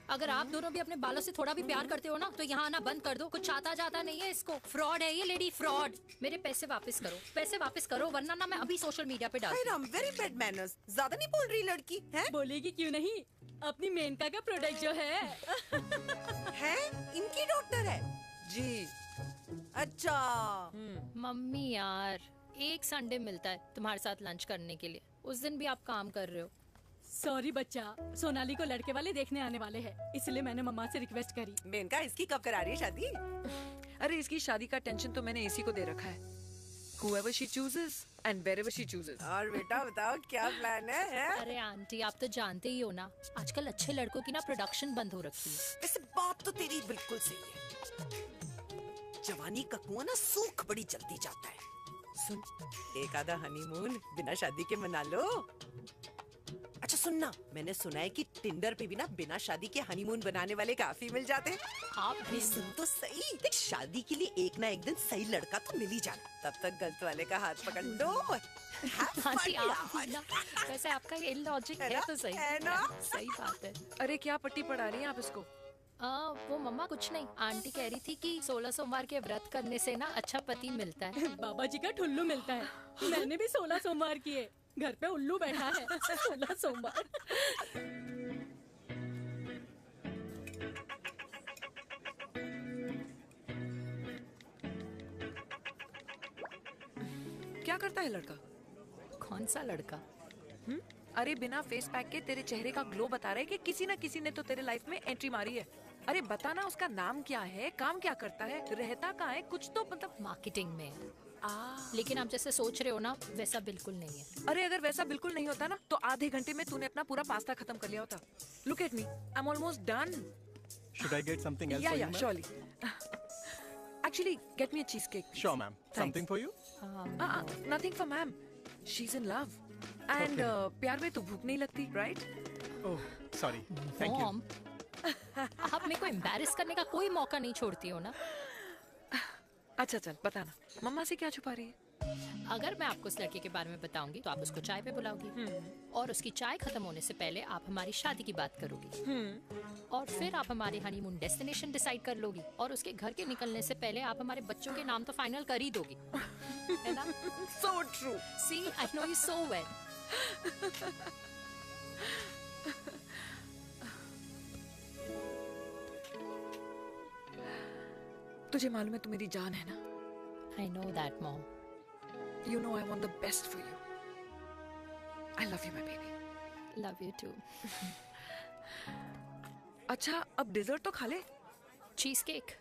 अगर आप दोनों भी अपने बालों से थोड़ा भी प्यार करते हो ना, तो यहाँ आना बंद कर दो। कुछ आता जाता नहीं है इसको। फ्रॉड है ये लेडी, फ्रॉड। मेरे पैसे वापस करो, पैसे वापस करो, वरना ना मैं अभी सोशल मीडिया पे डालती हूँ। Very bad manners. ज्यादा नहीं बोल रही लड़की है? बोलेगी क्यों नहीं? अपनी मेनका का प्रोडक्ट जो है है इनकी डॉक्टर है जी। अच्छा। मम्मी यार, एक संडे मिलता है तुम्हारे साथ लंच करने के लिए, उस दिन भी आप काम कर रहे हो। सॉरी बच्चा, सोनाली को लड़के वाले देखने आने वाले हैं, इसलिए मैंने मम्मा से रिक्वेस्ट करी। मेनका, इसकी कब करा रही है शादी? अरे इसकी शादी का टेंशन तो मैंने इसी को दे रखा है। Whoever she chooses and wherever she chooses. और बेटा बताओ क्या प्लान है? अरे आंटी, आप तो जानते ही हो ना, आजकल अच्छे लड़कों की ना प्रोडक्शन बंद हो रखी है। वैसे बात तो तेरी बिल्कुल सही है। जवानी का कुआं ना सूख बड़ी जल्दी जाता है। सुन, एक आधा हनीमून बिना शादी के मना लो। अच्छा सुनना, मैंने सुना है कि टिंडर पे भी ना बिना शादी के हनीमून बनाने वाले काफी मिल जाते हैं। आप भी सुन तो सही, देख शादी के लिए एक ना एक दिन सही लड़का तो मिल ही जाना, तब तक गलत वाले का हाथ पकड़ लो। आंटी आप भी ना, वैसे आपका ये लॉजिक है तो सही है ना, सही बात है। अरे क्या पट्टी पढ़ा रही हैं आप इसको? वो मम्मा कुछ नहीं, आंटी कह रही थी कि 16 सोमवार के व्रत करने से ना अच्छा पति मिलता है। बाबा जी का ठुल्लू मिलता है। मैंने भी 16 सोमवार किए, घर पे उल्लू बैठा है 16 सोमवार। क्या करता है लड़का? कौन सा लड़का? अरे बिना फेस पैक के तेरे चेहरे का ग्लो बता रहा है कि किसी ना किसी ने तो तेरे लाइफ में एंट्री मारी है। अरे बताना उसका नाम क्या है, काम क्या करता है, रहता कहाँ है, कुछ तो मतलब। मार्केटिंग में। लेकिन आप जैसे सोच रहे हो ना वैसा बिल्कुल नहीं है। अरे अगर वैसा बिल्कुल नहीं होता ना तो आधे घंटे में तूने अपना पूरा पास्ता खत्म कर लिया होता। Look at me, I am almost done. Should I get something else Yeah, for yeah, you, surely. Actually, get me a cheesecake. Sure, ma'am. Thanks. Something for you? Nothing for ma'am. She's in love. And प्यार में तो भूख नहीं लगती, right? Oh, sorry. Thank you. Mom, आप मेरे को एम्बैरेस करने का कोई मौका नहीं छोड़ती हो ना। अच्छा चल बताना, मम्मा से क्या छुपा रही है? अगर मैं आपको उस लड़के के बारे में बताऊंगी तो आप उसको चाय पे बुलाओगी, और उसकी चाय खत्म होने से पहले आप हमारी शादी की बात करोगी, और फिर आप हमारे हनीमून डेस्टिनेशन डिसाइड कर लोगी, और उसके घर के निकलने से पहले आप हमारे बच्चों के नाम तो फाइनल कर ही दोगी, है ना? So true. See, I know you so well. तुझे मालूम है तू मेरी जान है ना? I know that, Mom. You know I want the best for you. I love you, my baby. Love you too. अच्छा अब डेजर्ट तो खा ले। Cheese cake.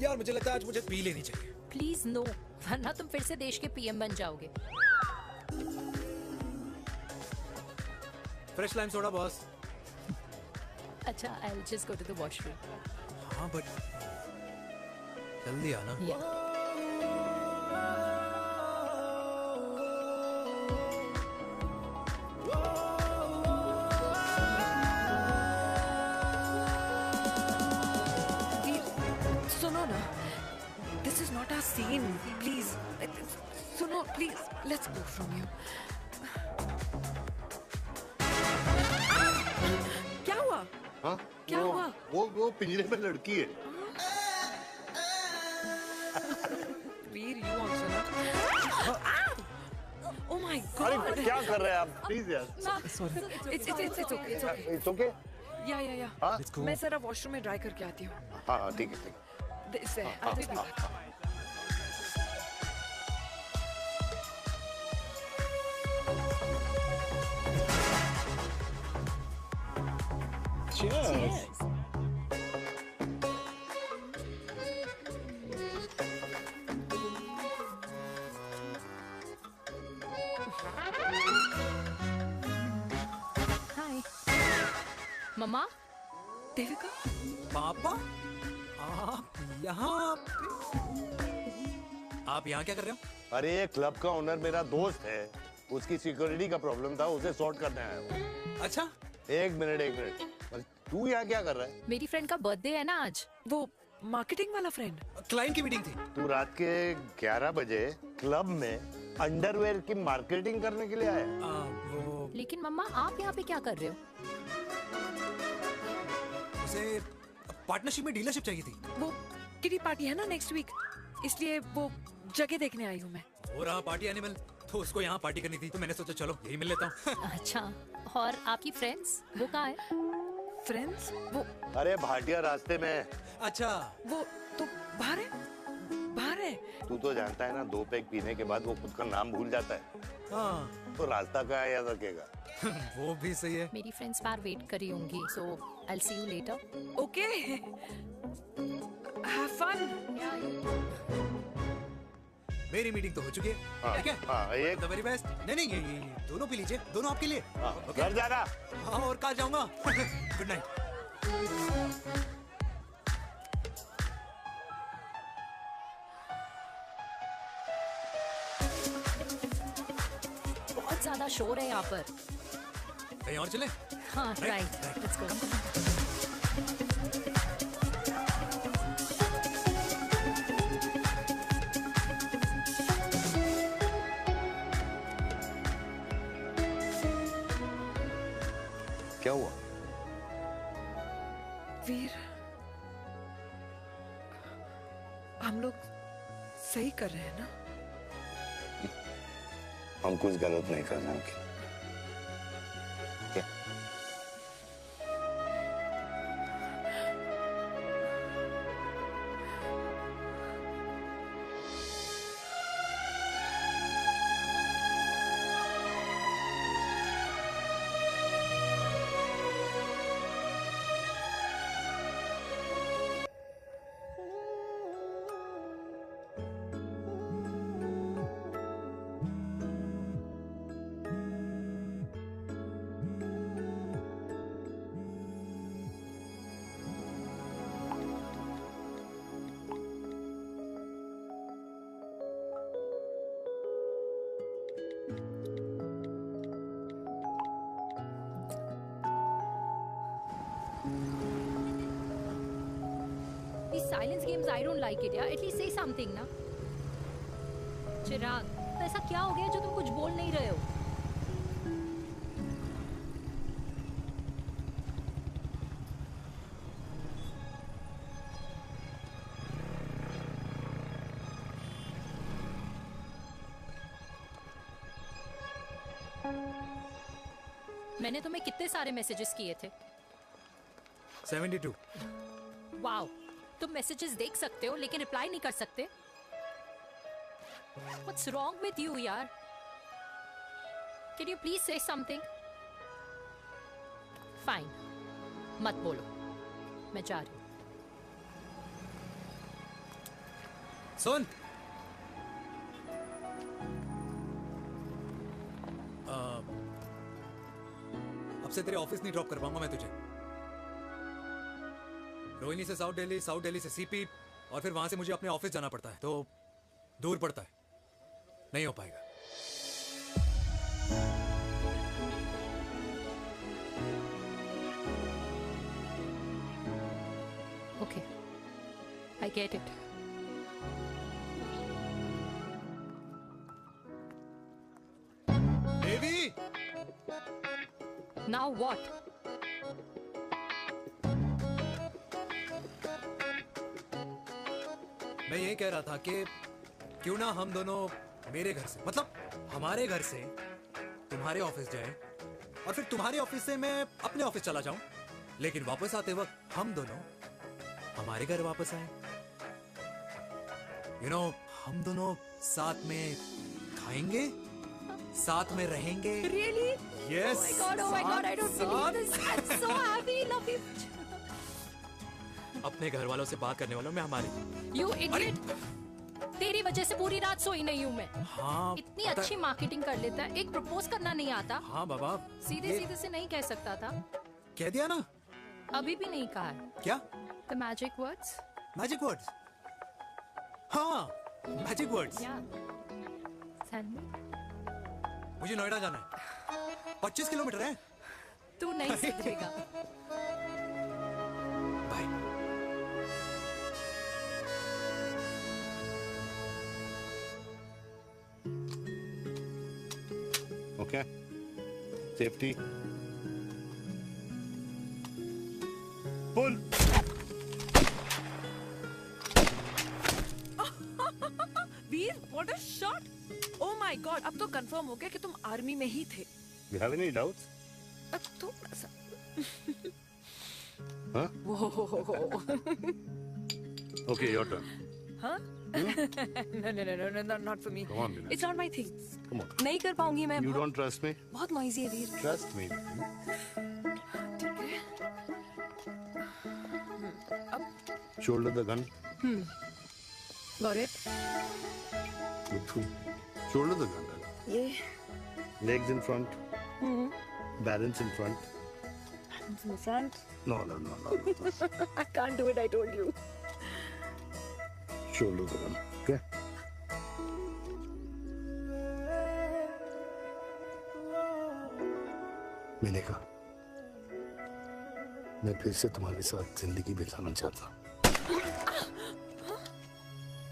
यार मुझे लगता है आज मुझे पी लेनी चाहिए। प्लीज नो, वरना तुम फिर से देश के पीएम बन जाओगे। Fresh lime soda boss. अच्छा, I'll just go to the washroom. हाँ बट जल्दी आना। सुनो ना, this is not our scene. Please, सुनो please. Let's go from here. क्या हुआ? हाँ? क्या हुआ? वो पिंजरे में लड़की है। वीर, you also not. Oh my God! अरे क्या कर रहे हैं आप? Please यार। Sorry. It's okay. It's okay? Yeah. हाँ? मैं जरा वॉशरूम में ड्राई करके आती हूँ। हाँ ठीक है। This है, I'll be back. Cheers. हाय मम्मा। देविका। पापा आप यहाँ क्या कर रहे हो? अरे ये क्लब का ओनर मेरा दोस्त है, उसकी सिक्योरिटी का प्रॉब्लम था, उसे सॉर्ट करने आया हूँ। अच्छा एक मिनट तू यहाँ क्या कर रहा है? मेरी फ्रेंड का बर्थडे है ना आज। वो मार्केटिंग वाला फ्रेंड। क्लाइंट की मीटिंग थी। तू रात के 11 बजे क्लब में अंडरवेयर की मार्केटिंग करने के लिए आया? लेकिन मम्मा आप यहाँ पे क्या कर रहे हो? उसे पार्टनरशिप में डीलरशिप चाहिए थी। वो किटी पार्टी है ना नेक्स्ट वीक, इसलिए वो जगह देखने आई हूँ मैं। हो रहा पार्टी एनिमल, तो उसको यहाँ पार्टी करनी थी, तो मैंने सोचा चलो यही मिल लेता हूँ। अच्छा, और आपकी फ्रेंड्स वो कहाँ है? फ्रेंड्स वो अरे भाटिया रास्ते में। अच्छा वो तो बाहर है। तू तो जानता है ना, 2 पैक पीने के बाद वो खुद का नाम भूल जाता है। हाँ। तो रास्ता कहाँ याद रखेगा? वो भी सही है। मेरी फ्रेंड्स बाहर वेट कर रही होंगी, so I'll see you later. Okay. Have fun. मेरी मीटिंग तो हो चुकी है। हाँ, ठीक है? हाँ, एक द वेरी बेस्ट। नहीं ये दोनों पी लीजिए, दोनों आपके लिए। ओके? घर जाना। हाँ, और कहाँ जाऊंगा। Good night. बहुत ज्यादा शोर है यहाँ पर। कहीं और चले? हाँ, राइट, लेट्स गो। क्या हुआ? वीर, हम लोग सही कर रहे हैं ना? हम कुछ गलत नहीं कर रहे हैं। क्या? These silence games, I don't like it, यार. At least say something, ना. चिराग, तो ऐसा क्या हो गया जो तुम कुछ बोल नहीं रहे हो? मैंने तुम्हें कितने सारे मैसेजेस किए थे? 72। वाओ, तुम मैसेजेस देख सकते हो लेकिन रिप्लाई नहीं कर सकते? What's wrong with you, यार? Can you please say something? Fine, मत बोलो, मैं जा रही हूँ। सुन, अब से तेरे ऑफिस नहीं ड्रॉप कर पाऊंगा मैं तुझे। रोहिणी से साउथ दिल्ली से सीपी, और फिर वहां से मुझे अपने ऑफिस जाना पड़ता है, तो दूर पड़ता है, नहीं हो पाएगा। Okay, I get it. Devi! Now what? मैं ये कह रहा था कि क्यों ना हम दोनों मेरे घर से, मतलब हमारे घर से तुम्हारे ऑफिस जाएं, और फिर तुम्हारे ऑफिस से मैं अपने ऑफिस चला जाऊं, लेकिन वापस आते वक्त हम दोनों हमारे घर वापस आए। यू नो, हम दोनों साथ में खाएंगे, साथ में रहेंगे। Really? Yes. Oh my God, I don't believe this. I'm so happy, love you. अपने घर वालों से बात करने वालों में हमारी। You idiot. तेरी वजह से पूरी रात सोई नहीं हूँ मैं। हाँ, इतनी अच्छी मार्केटिंग कर लेता है, एक प्रपोज करना नहीं आता। हाँ बाबा, सीधे से नहीं कह सकता था। कह दिया ना। अभी भी नहीं कहा है। क्या? The magic words. Magic words? हाँ, मैजिक वर्ड्स। Tell me. मुझे नोएडा जाना है, 25 किलोमीटर है। तू नहीं समझेगा। Okay. Safety. Pull. Veer, what a shot! Oh my God, अब तो कंफर्म हो गया कि तुम आर्मी में ही थे। You have any doubts? अब थोड़ा सा। Huh? Whoa. Okay, your turn. Huh? No, not for me. Come on, Meena. It's not my thing. Come on. नहीं कर पाऊंगी मैं। You don't trust me? बहुत noisy है वीर। Trust me. अब Shoulder the gun. Got it? Shoulder the gun. ये Legs in front. Balance in front. hands in front. No. I can't do it. I told you. Shoulder the gun. Okay. मैंने कहा मैं फिर से तुम्हारे साथ जिंदगी बिताना चाहता हूँ।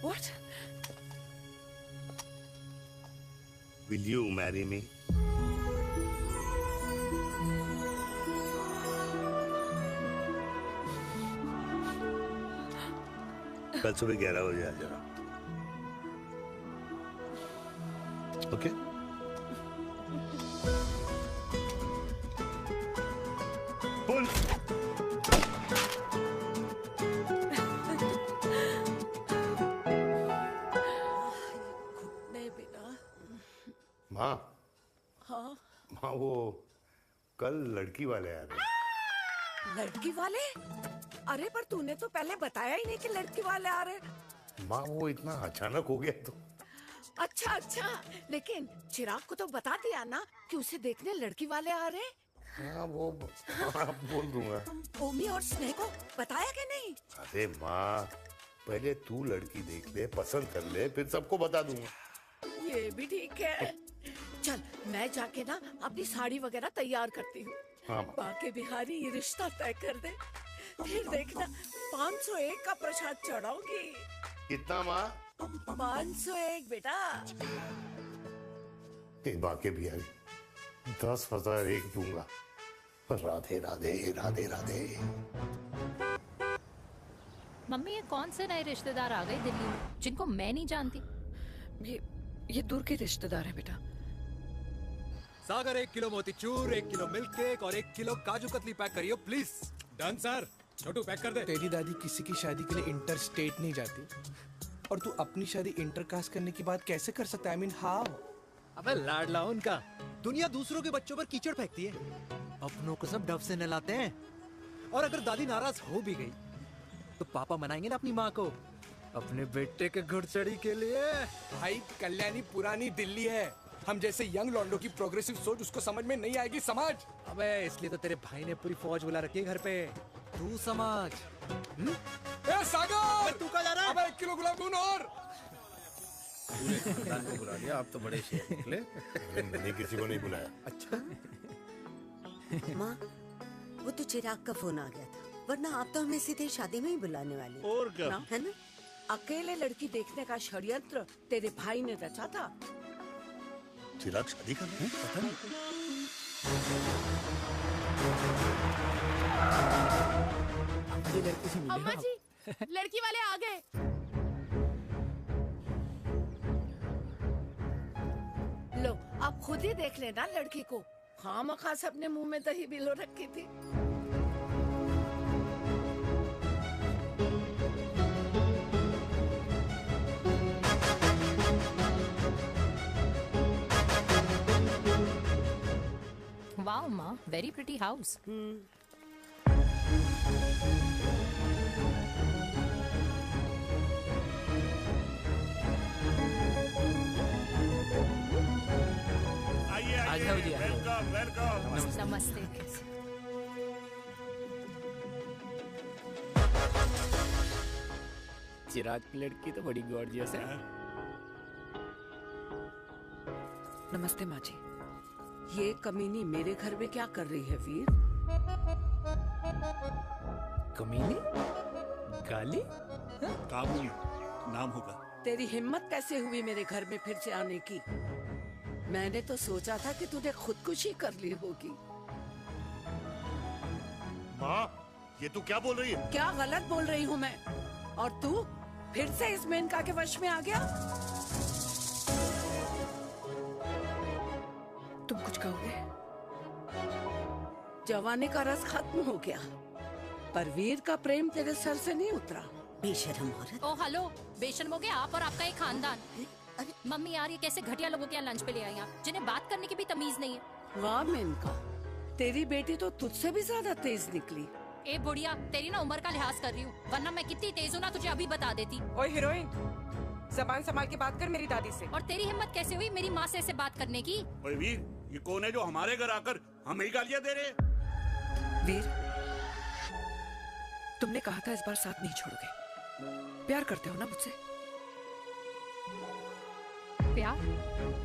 What? Will you marry me? कल सुबह 11 बजे आ जाना। ओके? पुल। नहीं बेटा। माँ, हाँ। माँ वो कल लड़की वाले आ रहे। लड़की वाले? अरे पर तूने तो पहले बताया ही नहीं कि लड़की वाले आ रहे। माँ वो इतना अचानक हो गया तो। अच्छा, लेकिन चिराग को तो बता दिया ना कि उसे देखने लड़की वाले आ रहे। हाँ वो बोल दूंगा। ओमी और स्नेह को बताया कि नहीं? अरे माँ पहले तू लड़की देख ले, पसंद कर ले, फिर सबको बता दूंगा। ये भी ठीक है। चल मैं जाके ना अपनी साड़ी वगैरह तैयार करती हूँ। हाँ। बाकी बिहारी ये रिश्ता तय कर दे, फिर देखना 501 का प्रसाद चढ़ाऊंगी। कितना माँ? 501 बेटा। बाकी बिहारी 10,001 दूंगा। राधे राधे राधे राधे। मम्मी ये कौन से नए रिश्तेदार आ गए दिल्ली में जिनको मैं नहीं जानती? ये दूर के रिश्तेदार हैं बेटा। सागर 1 किलो मोतीचूर, 1 किलो मिल्क केक और 1 किलो काजू कतली पैक करियो please. Done sir. Chhotu pack कर दे। तेरी दादी किसी की शादी के लिए इंटर स्टेट नहीं जाती और तू अपनी शादी इंटर कास्ट करने की बात कैसे कर सकता है? I mean how? अबे लाडला उनका। दुनिया दूसरों के बच्चों पर कीचड़ फेंकती है, अपनों को सब डब से नहलाते हैं। और अगर दादी नाराज हो भी गई तो पापा मनाएंगे ना अपनी माँ को अपने बेटे के घुड़चढ़ी के लिए। भाई कल्याणी पुरानी दिल्ली है, हम जैसे यंग लॉन्डो की प्रोग्रेसिव सोच उसको समझ में नहीं आएगी। समझ? अबे इसलिए तो तेरे भाई ने पूरी फौज बुला रखी है घर पे, तू समझ। ए सागर, तू कहाँ जा रहा है? अबे 1 किलो गुलाब जामुन और। पूरे खानदान को बुला लिया, आप तो बड़े शेर निकले। मैंने किसी को नहीं बुलाया। अच्छा माँ वो तो चिराग का फोन आ गया था, वरना आप तो हमें सीधे शादी में ही बुलाने वाले। और क्या? है ना? अकेले लड़की देखने का षड्यंत्र तेरे भाई ने रचा था। चिराग शादी कर रहे हैं? पता नहीं। अम्मा जी, लड़की वाले आ गए। लो आप खुद ही देख लेना लड़की को। खामखा से अपने मुंह में दही बिलो रखी थी। वाओ माँ, वेरी प्रिटी हाउस। आ जाओ जी। Welcome welcome. नमस्ते। चिराग की लड़की तो बड़ी गॉर्जियस है। नमस्ते माँ जी। ये कमीनी मेरे घर में क्या कर रही है वीर? कमीनी? गाली? काबुली नाम होगा। तेरी हिम्मत कैसे हुई मेरे घर में फिर से आने की? मैंने तो सोचा था कि तूने खुदकुशी कर ली होगी। माँ ये तू क्या बोल रही है? क्या गलत बोल रही हूँ मैं? और तू फिर से इस मेनका के वश में आ गया? तुम कुछ कहोगे? जवानी का रस खत्म हो गया, पर वीर का प्रेम तेरे सर से नहीं उतरा। बेशर्म औरत। ओ हेलो, बेशर्म हो गए आप और आपका एक खानदान। मम्मी यार ये कैसे घटिया लोगों के यहाँ लंच पे ले आई आप, जिन्हें बात करने की भी तमीज नहीं है। वाह मेनका, तेरी बेटी तो तुझसे भी ज्यादा तेज निकली। ए बुढ़िया, तेरी ना उम्र का लिहाज कर रही हूँ, वरना मैं कितनी तेज हूँ ना तुझे अभी बता देती। ओए हीरोइन, जबान संभाल के बात कर मेरी दादी से। और तेरी हिम्मत कैसे हुई मेरी माँ से ऐसे बात करने की? ओए वीर, ये कौन है जो हमारे घर आकर हमें ही गालियां दे रहे? वीर, तुमने कहा था इस बार साथ नहीं छोड़ोगे। प्यार करते हो ना मुझसे? प्यार?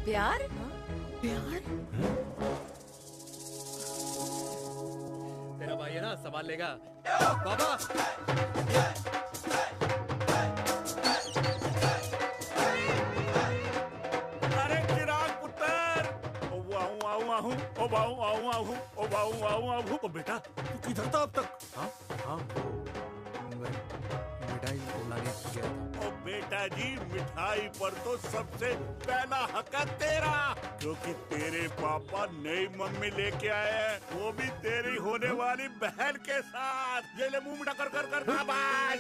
प्यार? प्यार? तेरा भाई है ना, संभाल लेगा। बाबा! अरे चिराग पुत्र! ओ वाहू आऊ आहू, ओ वाहू आऊ आहू, ओ वाहू आऊ आहू। ओ बेटा, तू किधर था अब तक? हाँ, मिठाई लाने गया था। ओ बेटा जी, मिठाई पर तो सबसे पहला हक है तेरा, क्योंकि तेरे पापा नई मम्मी लेके आए हैं, वो भी तेरी होने वाली बहन के साथ। ये ले मुंह मीठा कर कर कर शाबाश।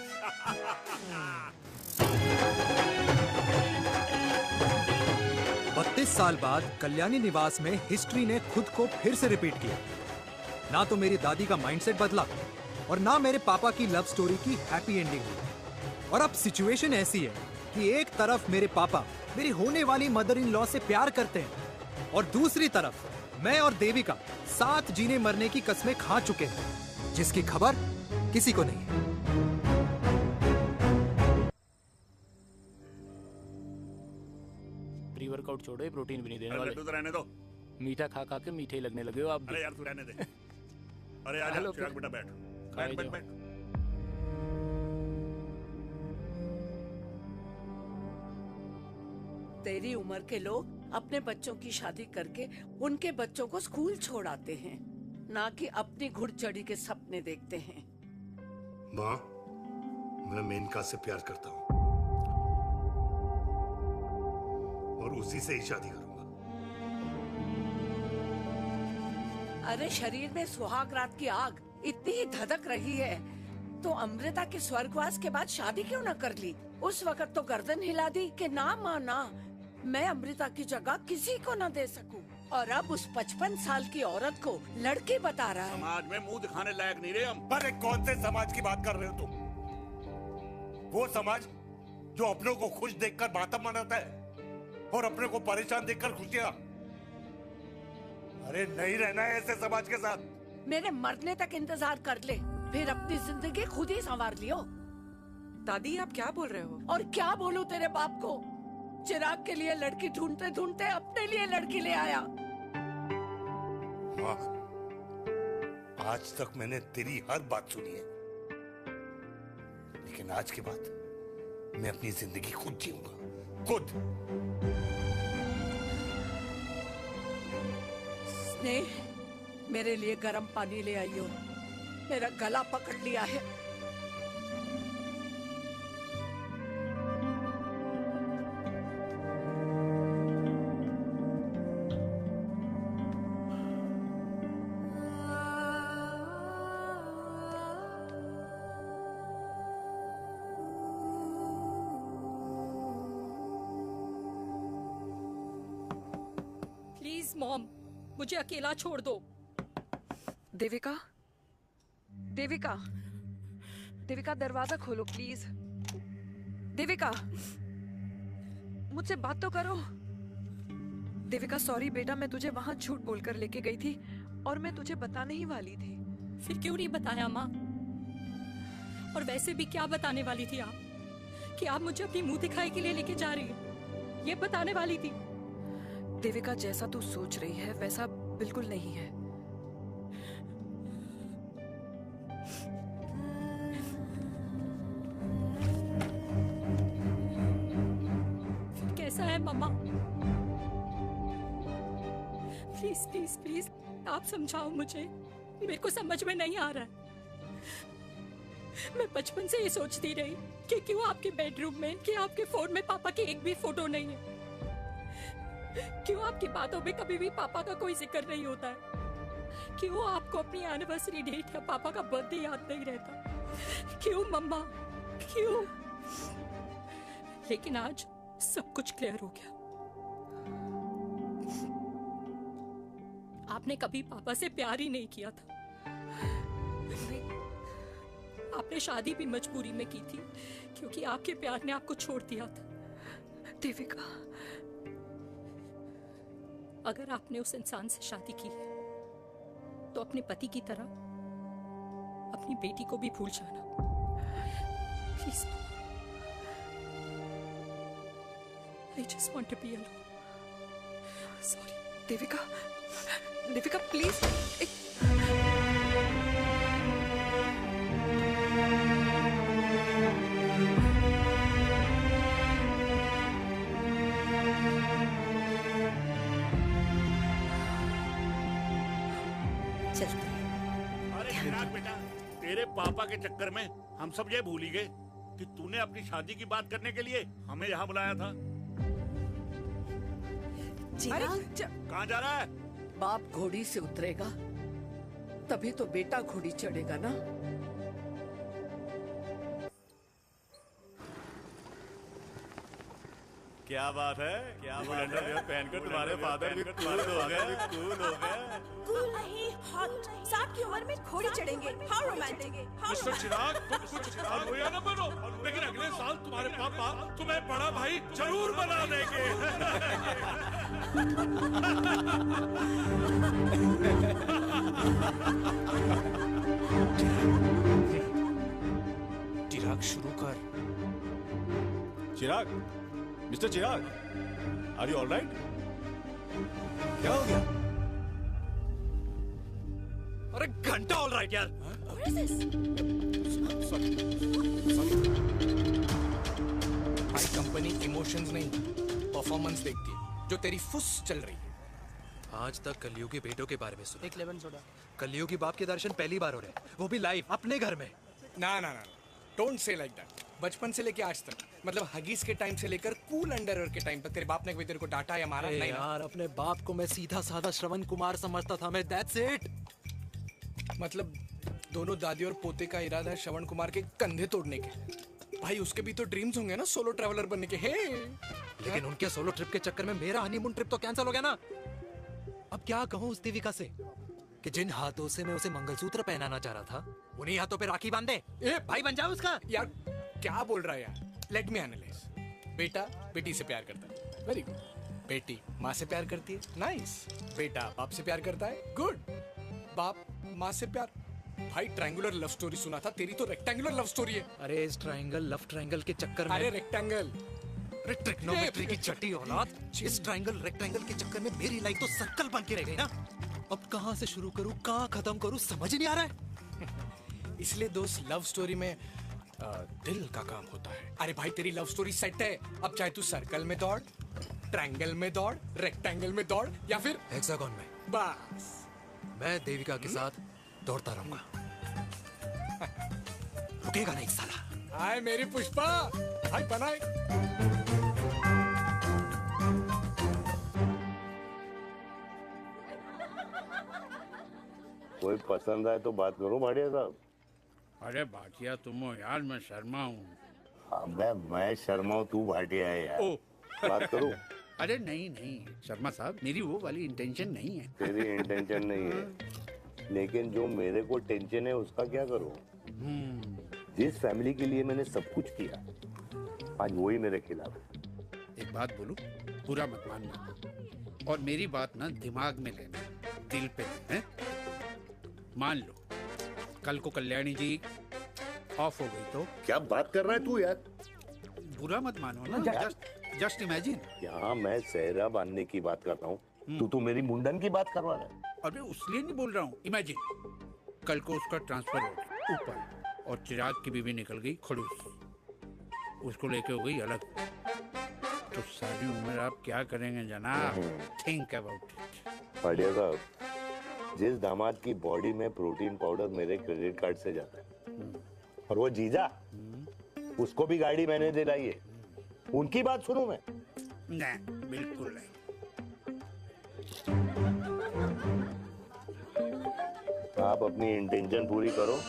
32 साल बाद कल्याणी निवास में हिस्ट्री ने खुद को फिर से रिपीट किया। ना तो मेरी दादी का माइंडसेट बदला और ना मेरे पापा की लव स्टोरी की हैप्पी एंडिंग हुई। और अब सिचुएशन ऐसी है कि एक तरफ मेरे पापा मेरी होने वाली मदर इन लॉ से प्यार करते हैं और दूसरी तरफ मैं और देविका साथ जीने मरने की कस्में खा चुके हैं, जिसकी खबर किसी को नहीं है। प्री वर्कआउट छोड़ो, ये प्रोटीन भी नहीं देने वाले। तू तो रहने दो। मीठा खा खा के मीठे ही लगने लगे हो आप भी। अरे यार तू रहने दे। अरे आजा चिराग बेटा, बैठ बैठ बैठ बैठ। तेरी उम्र के लोग अपने बच्चों की शादी करके उनके बच्चों को स्कूल छोड़ आते हैं, ना कि अपनी घुड़चढ़ी के सपने देखते हैं। माँ, मैं मेनका से प्यार करता हूँ और उसी से ही शादी करूंगा। अरे शरीर में सुहाग रात की आग इतनी ही धधक रही है तो अमृता के स्वर्गवास के बाद शादी क्यों न कर ली? उस वक्त तो गर्दन हिला दी कि ना माना, मैं अमृता की जगह किसी को न दे सकूं। और अब उस 55 साल की औरत को लड़की बता रहा है। समाज में मुंह दिखाने लायक नहीं रहे हम। अरे कौन से समाज की बात कर रहे हो तुम? वो समाज जो अपनों को खुश देखकर मातम मनाता है और अपने को परेशान देखकर खुशियां। अरे नहीं रहना है ऐसे समाज के साथ। मेरे मरने तक इंतजार कर ले, फिर अपनी जिंदगी खुद ही संवार लियो। दादी आप क्या बोल रहे हो? और क्या बोलूं तेरे बाप को? चिराग के लिए लड़की ढूंढते ढूंढते अपने लिए लड़की ले आया। माँ, आज तक मैंने तेरी हर बात सुनी है, लेकिन आज के बाद मैं अपनी जिंदगी खुद जीऊंगा, खुद। स्नेह, मेरे लिए गर्म पानी ले आइयो, मेरा गला पकड़ लिया है। प्लीज मॉम, मुझे अकेला छोड़ दो। देविका, देविका, देविका दरवाजा खोलो प्लीज। देविका, मुझसे बात तो करो। देविका सॉरी बेटा, मैं तुझे वहां झूठ बोलकर लेके गई थी और मैं तुझे बताने ही वाली थी। फिर क्यों नहीं बताया माँ? और वैसे भी क्या बताने वाली थी आप? कि आप मुझे अपनी मुंह दिखाई के लिए लेके जा रही हैं, ये बताने वाली थी। देविका जैसा तू सोच रही है वैसा बिल्कुल नहीं है। फिर कैसा है मम्मा? प्लीज प्लीज प्लीज आप समझाओ मुझे, मेरे को समझ में नहीं आ रहा है। मैं बचपन से ये सोचती रही कि क्यों आपके बेडरूम में, कि आपके फोन में पापा की एक भी फोटो नहीं है, क्यों आपकी बातों में कभी भी पापा का कोई जिक्र नहीं होता है, क्यों आपको अपनी एनिवर्सरी डेट या पापा का बर्थडे याद नहीं रहता, क्यों मम्मा, क्यों? लेकिन आज सब कुछ क्लियर हो गया। आपने कभी पापा से प्यार ही नहीं किया था। आपने शादी भी मजबूरी में की थी क्योंकि आपके प्यार ने आपको छोड़ दिया था। देविका, अगर आपने उस इंसान से शादी की है तो अपने पति की तरह अपनी बेटी को भी भूल जाना please. I just want to be alone. Sorry, Devika, Devika please. चलते अरे चिराग बेटा, तेरे पापा के चक्कर में हम सब ये भूल ही गए कि तूने अपनी शादी की बात करने के लिए हमें यहाँ बुलाया था। कहाँ जा रहा है? बाप घोड़ी से उतरेगा तभी तो बेटा घोड़ी चढ़ेगा ना। क्या बात है? क्या अंडरवियर पहनकर तुम्हारे फादर भी कूल हो गए। कूल नहीं, हॉट। 60 की उम्र में घोड़ी चढ़ेंगे। How romantic. मिस्टर चिराग, तुम कुछ अनहोया न बनो, लेकिन अगले साल तुम्हारे पापा तुम्हें बड़ा भाई जरूर बना देंगे। चिराग शुरू कर। Chirag, mister Chirag, are you alright? क्या हो गया? अरे घंटा ऑलराइट यार। भाई कंपनी इमोशंस नहीं परफॉर्मेंस देखती है, जो तेरी फुस चल रही है। आज तक कलयुगी बेटों के बारे में सुना। एक लेमन सोडा। कलयुगी बाप के दर्शन पहली बार हो रहे हैं, वो भी लाइव अपने घर में। ना ना ना, डोंट से लाइक दैट। बचपन से लेके आज तक, मतलब हगीज के टाइम से लेकर कूल अंडरवेयर के टाइम तक तेरे बाप ने कभी तेरे को डांटा या मारा? नहीं यार, अपने बाप को मैं सीधा साधा श्रवण कुमार समझता था मैं, दैट्स इट। मतलब दोनों दादी और पोते का इरादा है श्रवण कुमार के कंधे तोड़ने के। भाई उसके भी तो ड्रीम्स होंगे ना सोलो ट्रैवलर बनने के। हे लेकिन उनके सोलो ट्रिप के चक्कर में मेरा हनीमून ट्रिप तो कैंसिल हो गया ना। अब क्या कहूँ उस देविका से कि जिन हाथों से मैं उसे मंगलसूत्र पहनाना चाह रहा था, उन्हीं हाथों पे राखी बांध दे। ए भाई बन जाओ उसका। यार क्या बोल रहा है यार? Let me analyse. बेटा बेटी से प्यार करता है, वेरी गुड। बेटी माँ से प्यार करती है, नाइस। बेटा बाप से प्यार करता है, गुड। बाप माँ से प्यार। भाई ट्रायंगुलर लव स्टोरी सुना था, तेरी तो रेक्टेंगुलर लव स्टोरी है। अरे इस ट्रायंगल लव ट्रायंगल के चक्कर में, अरे रेक्टेंगल, अरे ट्रिग्नोमेट्री की छठी औलाद, इस ट्रायंगल रेक्टेंगल के चक्कर में मेरी लाइफ तो सर्कल बन के रह गई ना। अब कहाँ से शुरू करूँ, कहाँ खत्म करूँ, समझ ही नहीं आ रहा है। इसलिए दोस्त लव स्टोरी में दिल का काम होता है। अरे भाई तेरी लव स्टोरी सेट है, अब चाहे तू सर्कल में दौड़, ट्रायंगल में दौड़, रेक्टेंगल में दौड़ या फिर हेक्सागन में, बस मैं देविका के साथ दौड़ता रहूंगा। रुकेगा नहीं साला। हाय मेरी पुष्पा, हाय बनाए। कोई पसंद आए तो बात करो भाटिया साहब। अरे भाटिया तुम हो यार, मैं शर्मा हूँ। अबे मैं शर्मा हूँ, तू भाटिया है यार। बात करो। अरे नहीं नहीं शर्मा साहब, मेरी वो वाली इंटेंशन नहीं है। तेरी इंटेंशन नहीं है, लेकिन जो मेरे को टेंशन है उसका क्या करूँ? जिस फैमिली के लिए मैंने सब कुछ किया, आज वही मेरे खिलाफ है। एक बात बोलूं, बुरा मत मानना, और मेरी बात ना दिमाग में लेना, दिल पे है। मान लो कल को कल्याणी जी ऑफ हो गई तो? क्या बात कर रहा है तू यार? बुरा मत मानो ना, जस्ट इमेजिन। यहाँ मैं सेहरा बांधने की बात कर रहा हूँ, तू तो मेरी मुंडन की बात करवा रहा है। अरे उसलिए नहीं बोल रहा हूँ, इमेजिन कल को उसका ट्रांसफर हो गया ऊपर और चिराग की बीवी निकल गई खड़ूस, उसको लेके हो गई अलग, तो सारी उम्र आप क्या करेंगे जनाब? Think about it. भाटिया साहब, जिस दामाद की बॉडी में प्रोटीन पाउडर मेरे क्रेडिट कार्ड से जाता है, और वो जीजा, उसको भी गाड़ी मैंने दिलाई है, उनकी बात सुनूं मैं? नहीं, बिल्कुल नहीं। आप अपनी इंटेंशन पूरी करो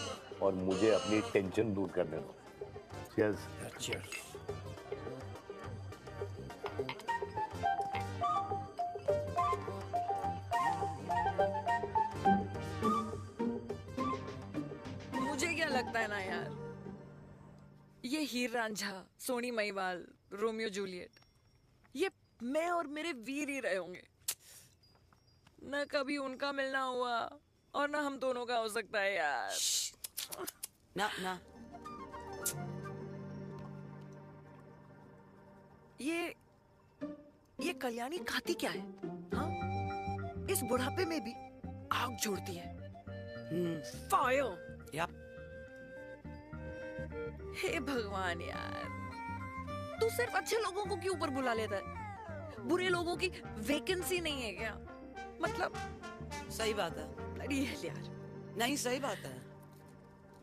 और मुझे अपनी टेंशन दूर करने दो। चीयर्स। चीयर्स। मुझे क्या लगता है ना यार, ये हीर रांझा, सोनी महिवाल, रोमियो जूलियट, ये मैं और मेरे वीर ही रहे होंगे। न कभी उनका मिलना हुआ और ना हम दोनों का हो सकता है यार। ना ना, ये कल्याणी खाती क्या है? हाँ, इस बुढ़ापे में भी आग जोड़ती है। फायर। या हे भगवान यार, तू सिर्फ अच्छे लोगों को क्यों ऊपर बुला लेता है? बुरे लोगों की वैकेंसी नहीं है क्या? मतलब सही बात है। अरे यार, नहीं सही बात है।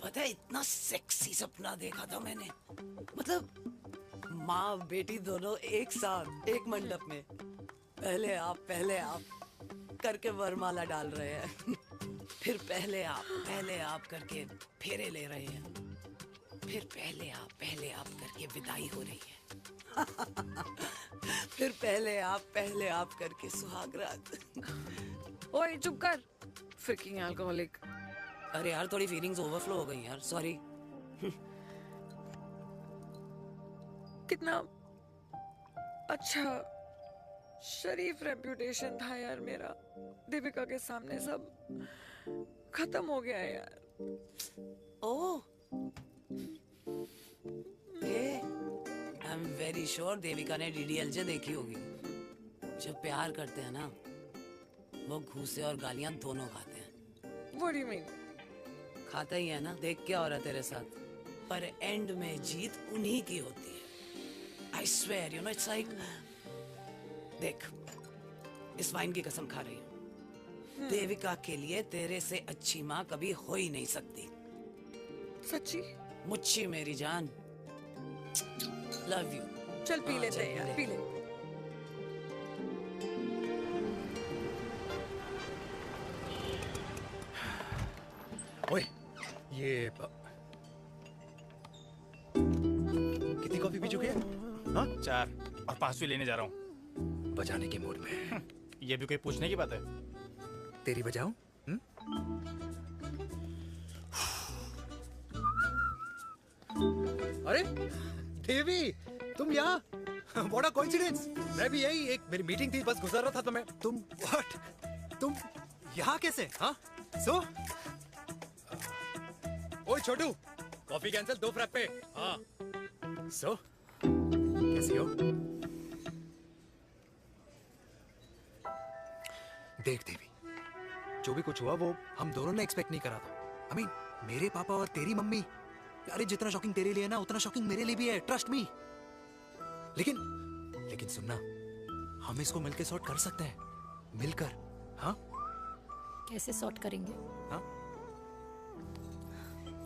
पता है इतना सेक्सी सपना देखा था मैंने, मतलब माँ बेटी दोनों एक साथ एक मंडप में, पहले आप करके वरमाला डाल रहे हैं, फिर पहले आप करके फेरे ले रहे हैं, फिर पहले आप करके विदाई हो रही है, फिर पहले आप करके सुहाग रात। ओए चुप कर, फ्रिकिंग अल्कोहलिक। अरे यार थोड़ी फीलिंग्स ओवरफ्लो हो गई यार, सॉरी। कितना अच्छा शरीफ रेप्यूटेशन था यार मेरा, दीपिका के सामने सब खत्म हो गया है यार। Oh, I am very sure Devika ने डीडीएलजे देखी होगी। जब प्यार करते हैं ना, वो घूसे और गालियां दोनों खाते हैं। What do you mean? खाता ही है ना, देख क्या हो रहा है तेरे साथ। पर एंड में जीत उन्हीं की होती है। I swear, you know, it's like, देख, इस वाइन की कसम खा रही हूँ, देविका के लिए तेरे से अच्छी माँ कभी हो ही नहीं सकती। सच्ची? मुच्छी मेरी जान, लव यू। चल पी लेते हैं यार, पी ले। ओए, ये कितनी कॉफी पी चुके हैं? हाँ? 4 और 5वीं लेने जा रहा हूँ। बजाने के मूड में। ये भी कोई पूछने की बात है? तेरी बजाऊं? अरे देवी, तुम यहाँ? What a coincidence! मैं भी यही, एक मेरी मीटिंग थी, बस गुजर रहा था तो मैं, तुम यहाँ कैसे? हाँ? सो? ओए छोटू, कॉफी कैंसिल, 2 फ्रैप्पे। हाँ। सो? कैसी हो? देख देवी, जो भी कुछ हुआ वो हम दोनों ने एक्सपेक्ट नहीं करा था। I mean, मेरे पापा और तेरी मम्मी, अरे जितना शॉकिंग तेरे लिए है ना, उतना शॉकिंग मेरे लिए भी है, ट्रस्ट मी। लेकिन सुनना, हम इसको मिलकर सॉर्ट कर सकते हैं, मिलकर। हाँ? कैसे सॉर्ट करेंगे? हाँ?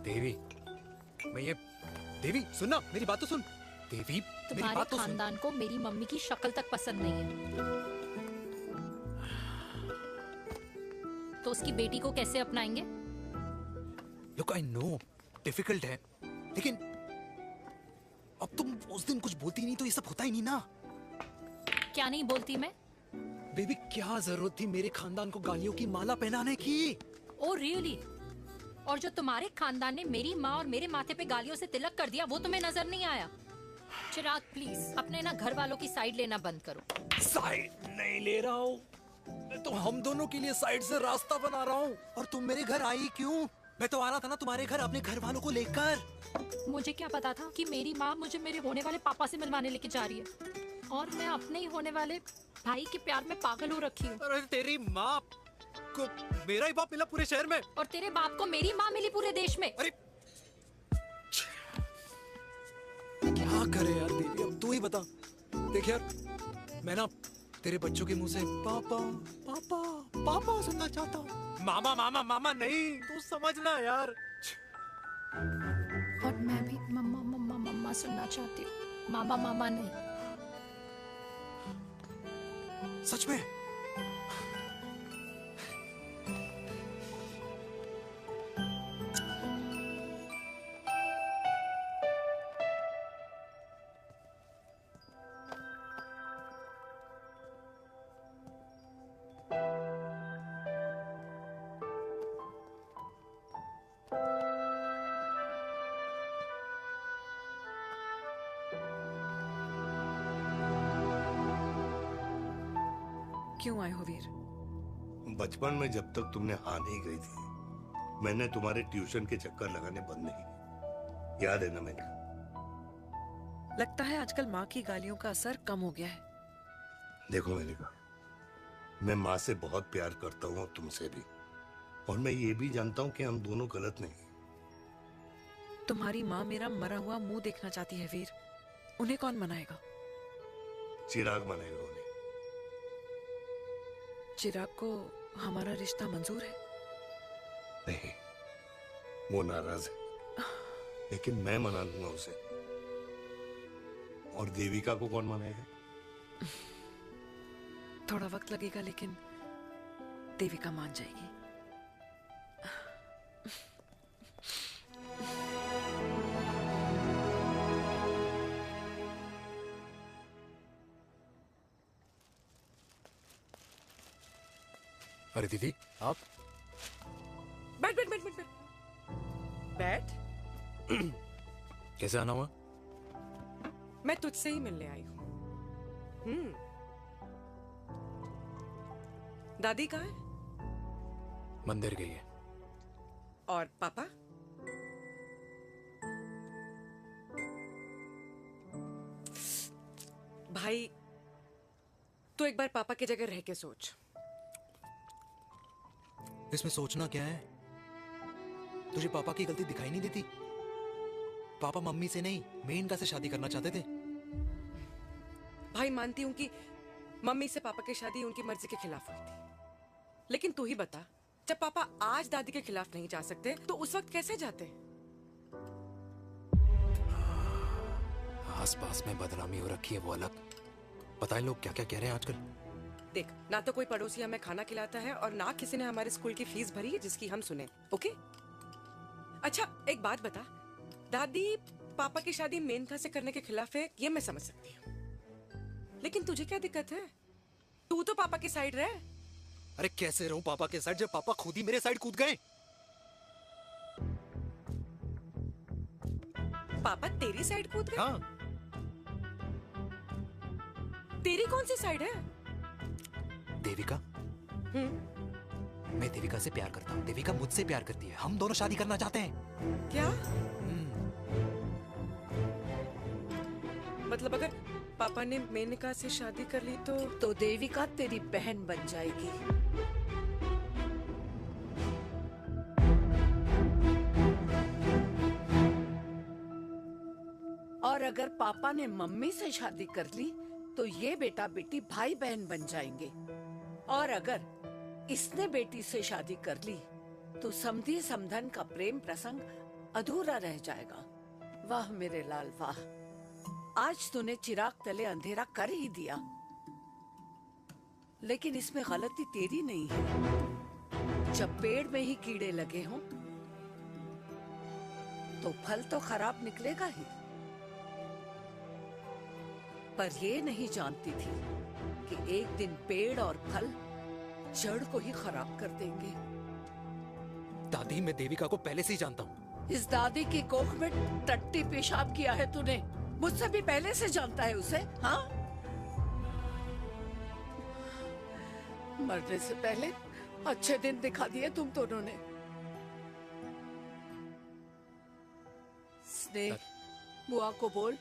देवी, देवी सुनना, मेरी बात तो सुन। देवी, मेरी तुम्हारे बात तो सुन। खानदान को मेरी मम्मी की शक्ल तक पसंद नहीं है, तो उसकी बेटी को कैसे अपनाएंगे? Look, I know, डिफिकल्ट है, लेकिन अब तुम उस दिन कुछ बोलती नहीं तो ये सब होता ही नहीं ना। क्या नहीं बोलती मैं? बेबी, क्या जरूरत थी मेरे खानदान को गालियों की माला पहनाने की? Oh really? और जो तुम्हारे खानदान ने मेरी माँ और मेरे माथे पे गालियों से तिलक कर दिया, वो तुम्हें नजर नहीं आया? चिराग प्लीज, अपने ना घर वालों की साइड लेना बंद करो। साइड नहीं ले रहा हूँ, मैं तो हम दोनों के लिए साइड से रास्ता बना रहा हूँ। और तुम मेरे घर आई क्यों? मैं तो आ रहा था ना तुम्हारे घर अपने घर वालों को लेकर। मुझे क्या पता था कि मेरी माँ मुझे मेरे होने वाले पापा से मिलवाने लेके जा रही है, और मैं अपने ही होने वाले भाई के प्यार में पागल हो रखी हूँ। अरे तेरी माँ को मेरा ही बाप मिला पूरे शहर में, और तेरे बाप को मेरी माँ मिली पूरे देश में। अरे क्या करे यार देवी, अब तू ही बता। देख यार, मैं ना तेरे बच्चों के मुंह से पापा पापा पापा सुनना चाहता हूँ, मामा मामा मामा नहीं, तू समझना यार। और मैं भी मम्मा मम्मा मम्मा सुनना चाहती हूँ, मामा मामा नहीं। सच में? क्यों आए हो वीर? बचपन में जब तक तुमने हाँ नहीं कही थी, मैंने तुम्हारे ट्यूशन के चक्कर लगाने बंद नहीं किए। याद है ना मैंने? लगता है आजकल माँ की गालियों का असर कम हो गया है। देखो मेनका, मैं माँ से बहुत प्यार करता हूँ और तुमसे भी, और मैं ये भी जानता हूँ कि हम दोनों गलत नहीं। तुम्हारी माँ मेरा मरा हुआ मुंह देखना चाहती है वीर। उन्हें कौन मनाएगा? चिराग मनाएगा उन्हें। चिराग को हमारा रिश्ता मंजूर है? नहीं, वो नाराज है, लेकिन मैं मना लूंगा उसे। और देविका को कौन मनाएगा? थोड़ा वक्त लगेगा, लेकिन देविका मान जाएगी। अरे दीदी, आप बैठ बैठ बैठ बैठ बैठ बैठ। कैसे आना हुआ? मैं तुझसे ही मिलने आई हूँ। दादी कहाँ है? मंदिर गई है। और पापा? भाई, तू एक बार पापा की जगह रह के सोच। इसमें सोचना क्या है? तुझे पापा की गलती दिखाई नहीं देती? पापा मम्मी से नहीं, मेनका से शादी करना चाहते थे। भाई, मानती हूं कि मम्मी से पापा की शादी उनकी मर्जी के खिलाफ हुई थी, लेकिन तू ही बता, जब पापा आज दादी के खिलाफ नहीं जा सकते तो उस वक्त कैसे जाते? आस पास में बदनामी हो रखी है, वो अलग। पता है लोग क्या क्या कह रहे हैं आजकल? देख, ना तो कोई पड़ोसी हमें खाना खिलाता है और ना किसी ने हमारे स्कूल की फीस भरी है जिसकी हम सुने। ओके? अच्छा, एक बात बता, दादी पापा की शादी मेनका से करने के खिलाफ है, ये मैं समझ सकती हूँ, लेकिन तुझे क्या दिक्कत है? तू तो पापा की साइड रहे। अरे कैसे रहूं पापा के साइड जब पापा खुद ही मेरे साइड कूद गए? पापा तेरी साइड कूद गए? हाँ। तेरी कौन सी साइड है? देविका। मैं देविका से प्यार करता हूँ, देविका मुझसे प्यार करती है, हम दोनों शादी करना चाहते हैं। क्या? मतलब अगर पापा ने मेनका से शादी कर ली तो देविका तेरी बहन बन जाएगी। और अगर पापा ने मम्मी से शादी कर ली तो ये बेटा बेटी भाई बहन बन जाएंगे। और अगर इसने बेटी से शादी कर ली तो समधी समधन का प्रेम प्रसंग अधूरा रह जाएगा। वाह मेरे लाल वाह, आज तूने चिराग तले अंधेरा कर ही दिया, लेकिन इसमें गलती तेरी नहीं है। जब पेड़ में ही कीड़े लगे हों तो फल तो खराब निकलेगा ही। पर ये नहीं जानती थी कि एक दिन पेड़ और फल जड़ को ही खराब कर देंगे। दादी, मैं देविका को पहले से ही जानता हूँ। इस दादी की कोख में टट्टी पेशाब किया है तूने, मुझसे भी पहले से जानता है उसे। हाँ, मरने से पहले अच्छे दिन दिखा दिए तुम दोनों ने। स्नेह, बुआ को बोल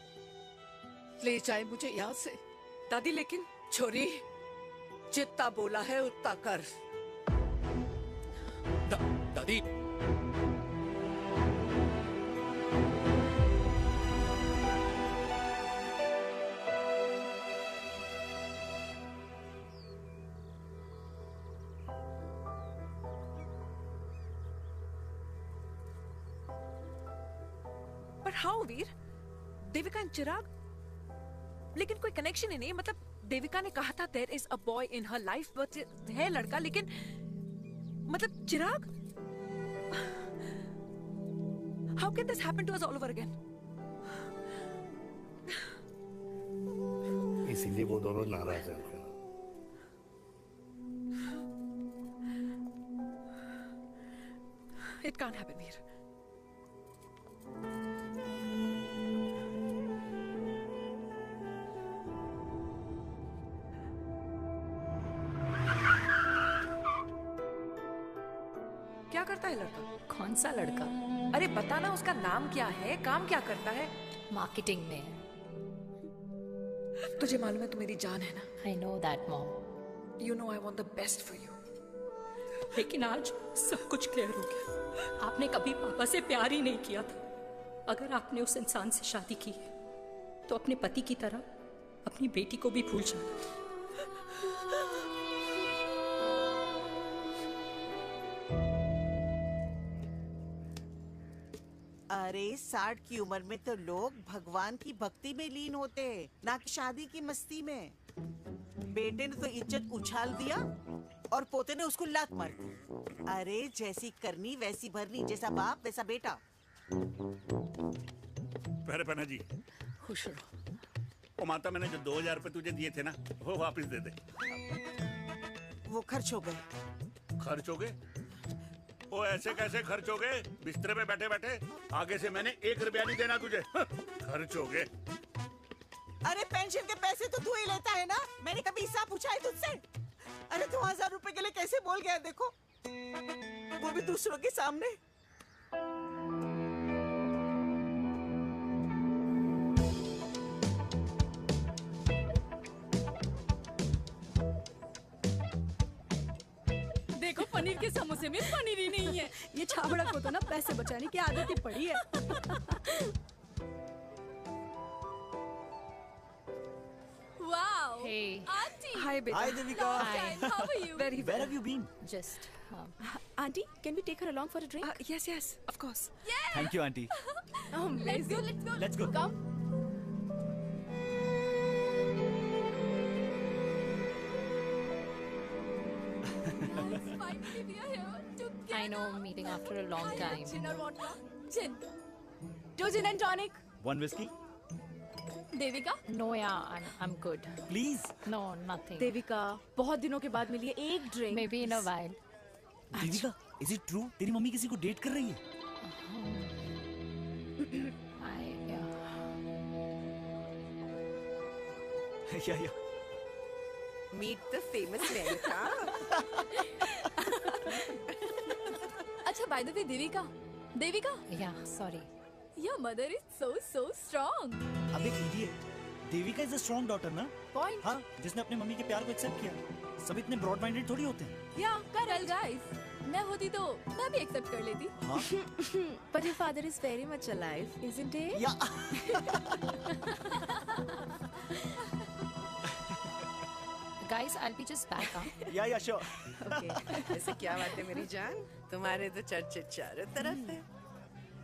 ले जाए मुझे यहाँ से। दादी, लेकिन छोरी, जितना बोला है उतना कर। दादी, पर हाउ वीर? देविका एंड चिराग, लेकिन कोई कनेक्शन ही नहीं। मतलब देविका ने कहा था there is a boy in her life, but है लड़का, लेकिन मतलब Chirag, how can this happen to us all over again? इसीलिए वो दोनों नाराज हैं। It can't happen Veer. है लड़का? कौन सा लड़का? अरे बताना, उसका नाम क्या है, काम क्या करता है? मार्केटिंग में है। तुझे मालूम है तू मेरी जान है ना? I know that mom. You know I want the best for you. लेकिन आज सब कुछ क्लियर हो गया। आपने कभी पापा से प्यार ही नहीं किया था। अगर आपने उस इंसान से शादी की है तो अपने पति की तरह अपनी बेटी को भी भूल जाना। अरे 60 की उम्र में तो लोग भगवान की भक्ति में लीन होते हैं, ना कि शादी की मस्ती में। बेटे ने तो इज्जत उछाल दिया और पोते ने उसको लात मार दी। अरे जैसी करनी वैसी भरनी, जैसा बाप वैसा बेटा। पहना जी, खुश रहो। ओ माता, मैंने जो 2000 रुपए तुझे दिए थे ना, वो वापस दे दे। वो खर्च हो गए। खर्च हो गए? ओ ऐसे कैसे खर्च हो गए? बिस्तर पे बैठे बैठे। आगे से मैंने 1 रुपया नहीं देना तुझे। खर्च हो गए। अरे पेंशन के पैसे तो तू ही लेता है ना, मैंने कभी हिसाब पूछा है तुझसे? अरे 2000 रुपए के लिए कैसे बोल गया देखो, वो भी दूसरों के सामने। देखो पनीर के समोसे में पनीर ही नहीं है। ये छाबड़ा को तो ना पैसे बचाने की आदत ही पड़ी है। Wow. Hey. Auntie. Hi, beta. Hi, Devika. Hi. How are you? Very well. Where have you been? Just. Auntie, can we take her along for a drink? Yes, yes, of course. Thank you, auntie. Amazing. Let's go. Let's go. Come. Finally, we are here together. I know, meeting after a long time. Gin or vodka? Gin. 2 gin and tonic. One whiskey, Devika? No, yeah, I'm good. please. No, nothing. Devika, बहुत दिनों के बाद मिली है, एक drink. Maybe in a while. Devika, is it true? तेरी मम्मी किसी को डेट कर रही है? Yeah. Meet the famous America. अच्छा, by the way, Devika? Yeah, sorry. Your mother is so strong. अब एक लीजिए, Devika is a strong daughter ना? Point. हाँ, जिसने अपने मम्मी के प्यार को एक्सेप्ट किया। सब इतने ब्रॉड माइंडेड थोड़ी होते हैं। Yeah, correct guys. मैं होती तो मैं भी एक्सेप्ट कर लेती। हाँ? But your father is very much alive, isn't he? Guys, I'll be just back. Yeah, sure. Okay. ऐसे क्या बात है मेरी जान, तुम्हारे तो चर्चे चारों तरफ है।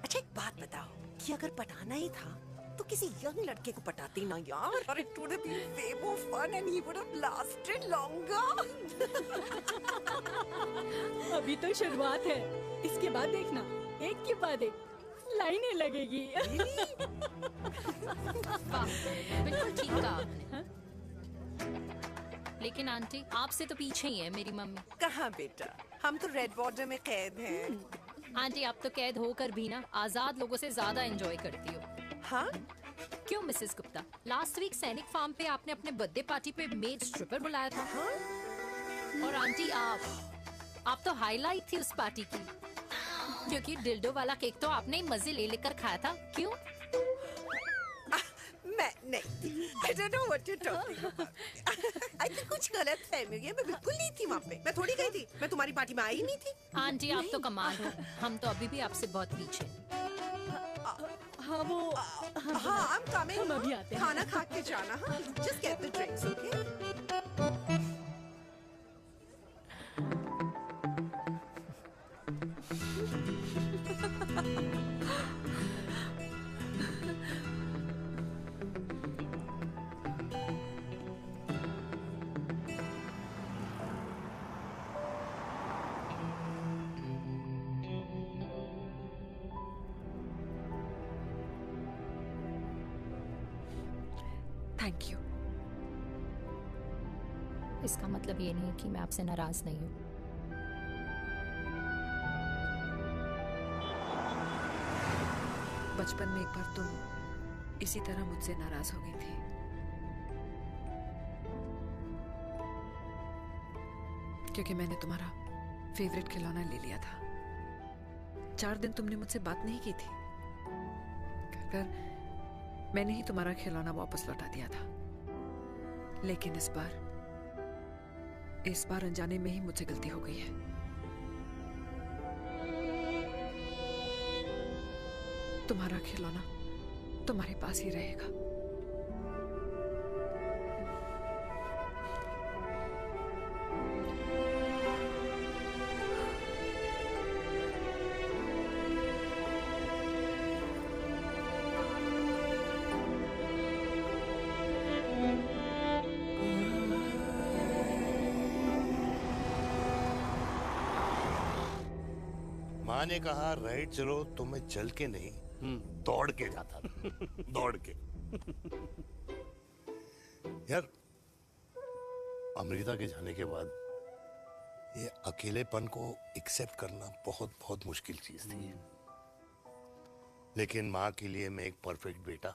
अच्छा एक बात बताओ, कि अगर पटाना ही था तो किसी यंग लड़के को पटाती ना यार। और it would have been way more fun and he would have lasted longer. अभी तो शुरुआत है, इसके बाद देखना, एक के बाद एक लाइनें लगेगी। बिल्कुल ठीक कहा आपने। लेकिन आंटी, आपसे तो पीछे ही है मेरी मम्मी। कहाँ बेटा, हम तो रेड बॉर्डर में कैद हैं। आंटी, आप तो कैद होकर भी ना आजाद लोगों से ज्यादा एंजॉय करती हो। हाँ? क्यों मिसेस गुप्ता, लास्ट वीक सैनिक फार्म पे आपने अपने बर्थडे पार्टी पे मेड स्ट्रिपर बुलाया था। हाँ? और आंटी आप तो हाईलाइट थी उस पार्टी की, क्योंकि डिल्डो वाला केक तो आपने ही मजे ले लेकर खाया था। क्यों? मैं नहीं, I don't know what you're talking about. I think कुछ गलत फहमी हुई है, मैं बिल्कुल नहीं थी वहाँ पे। मैं थोड़ी गई थी, मैं तुम्हारी पार्टी में आई नहीं थी। आंटी, आप तो कमाल हो, हम तो अभी भी आपसे बहुत पीछे। हाँ वो हाँ I'm coming। हम अभी आते हैं। खाना खा के जाना। हाँ, just get the drinks, okay? Thank you. इसका मतलब ये नहीं कि मैं आपसे नाराज नहीं हूँ। बचपन में एक बार तुम इसी तरह मुझसे नाराज हो गई थी। क्योंकि मैंने तुम्हारा फेवरेट खिलौना ले लिया था। 4 दिन तुमने मुझसे बात नहीं की थी। कर मैंने ही तुम्हारा खिलौना वापस लौटा दिया था। लेकिन इस बार अनजाने में ही मुझसे गलती हो गई है। तुम्हारा खिलौना तुम्हारे पास ही रहेगा। माँ ने कहा राइट चलो तो मैं चल के नहीं दौड़ के जाता था। दौड़ के। यार अमृता के जाने के बाद ये अकेलेपन को एक्सेप्ट करना बहुत बहुत मुश्किल चीज थी। लेकिन माँ के लिए मैं एक परफेक्ट बेटा,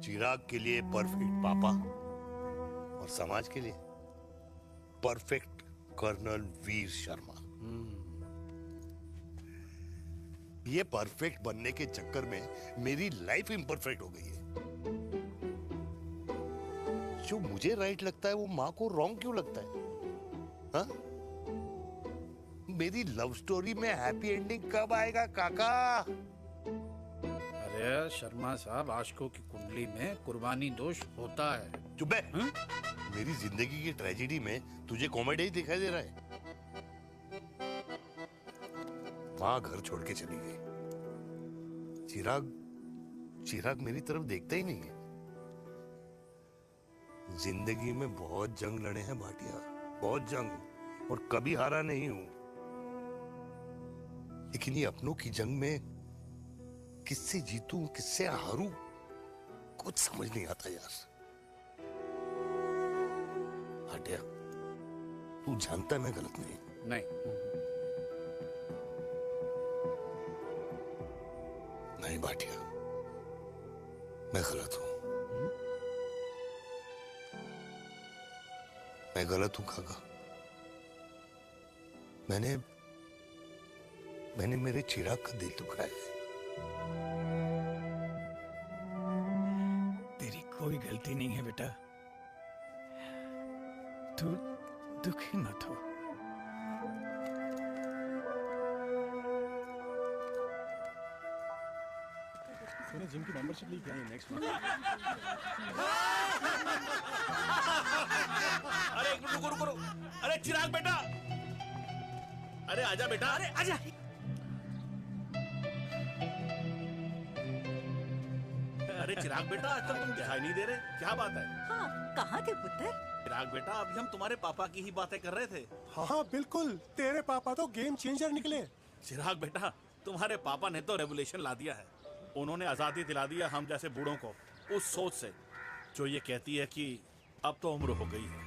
चिराग के लिए परफेक्ट पापा और समाज के लिए परफेक्ट कर्नल वीर शर्मा। ये परफेक्ट बनने के चक्कर में मेरी लाइफ इम्परफेक्ट हो गई है। जो मुझे राइट लगता है वो माँ को रॉन्ग क्यों लगता है? हा? मेरी लव स्टोरी में हैप्पी एंडिंग कब आएगा काका? अरे शर्मा साहब, आशिकों की कुंडली में कुर्बानी दोष होता है। चुप है। मेरी जिंदगी की ट्रेजेडी में तुझे कॉमेडी ही दिखाई दे रहा है। माँ घर छोड़ के चली गई। चिराग मेरी तरफ देखता ही नहीं है। जिंदगी में बहुत जंग लड़े हैं भाटिया, बहुत जंग, और कभी हारा नहीं हूं। लेकिन ये अपनों की जंग में किससे जीतूं किससे हारूं कुछ समझ नहीं आता यार। भाटिया तू जानता है मैं गलत नहीं। नहीं भाटिया, मैं गलत हूं। मैं गलत हूं काका। मैंने मेरे चिराग का दिल दुखाया है। तेरी कोई गलती नहीं है बेटा, तू दुखी मत हो। जिम की मेंबरशिप ली क्या है नेक्स्ट मंथ? अरे रुको। अरे चिराग बेटा, अरे आजा बेटा, अरे आजा। अरे चिराग बेटा, आज तक तुम दिखाई नहीं दे रहे, क्या बात है? हाँ, कहाँ थे पुत्र? चिराग बेटा, अभी हम तुम्हारे पापा की ही बातें कर रहे थे। हाँ बिल्कुल, तेरे पापा तो गेम चेंजर निकले। चिराग बेटा, तुम्हारे पापा ने तो रेवोल्यूशन ला दिया है। उन्होंने आजादी दिला दिया हम जैसे बूढ़ों को, उस सोच से जो ये कहती है कि अब तो उम्र हो गई है,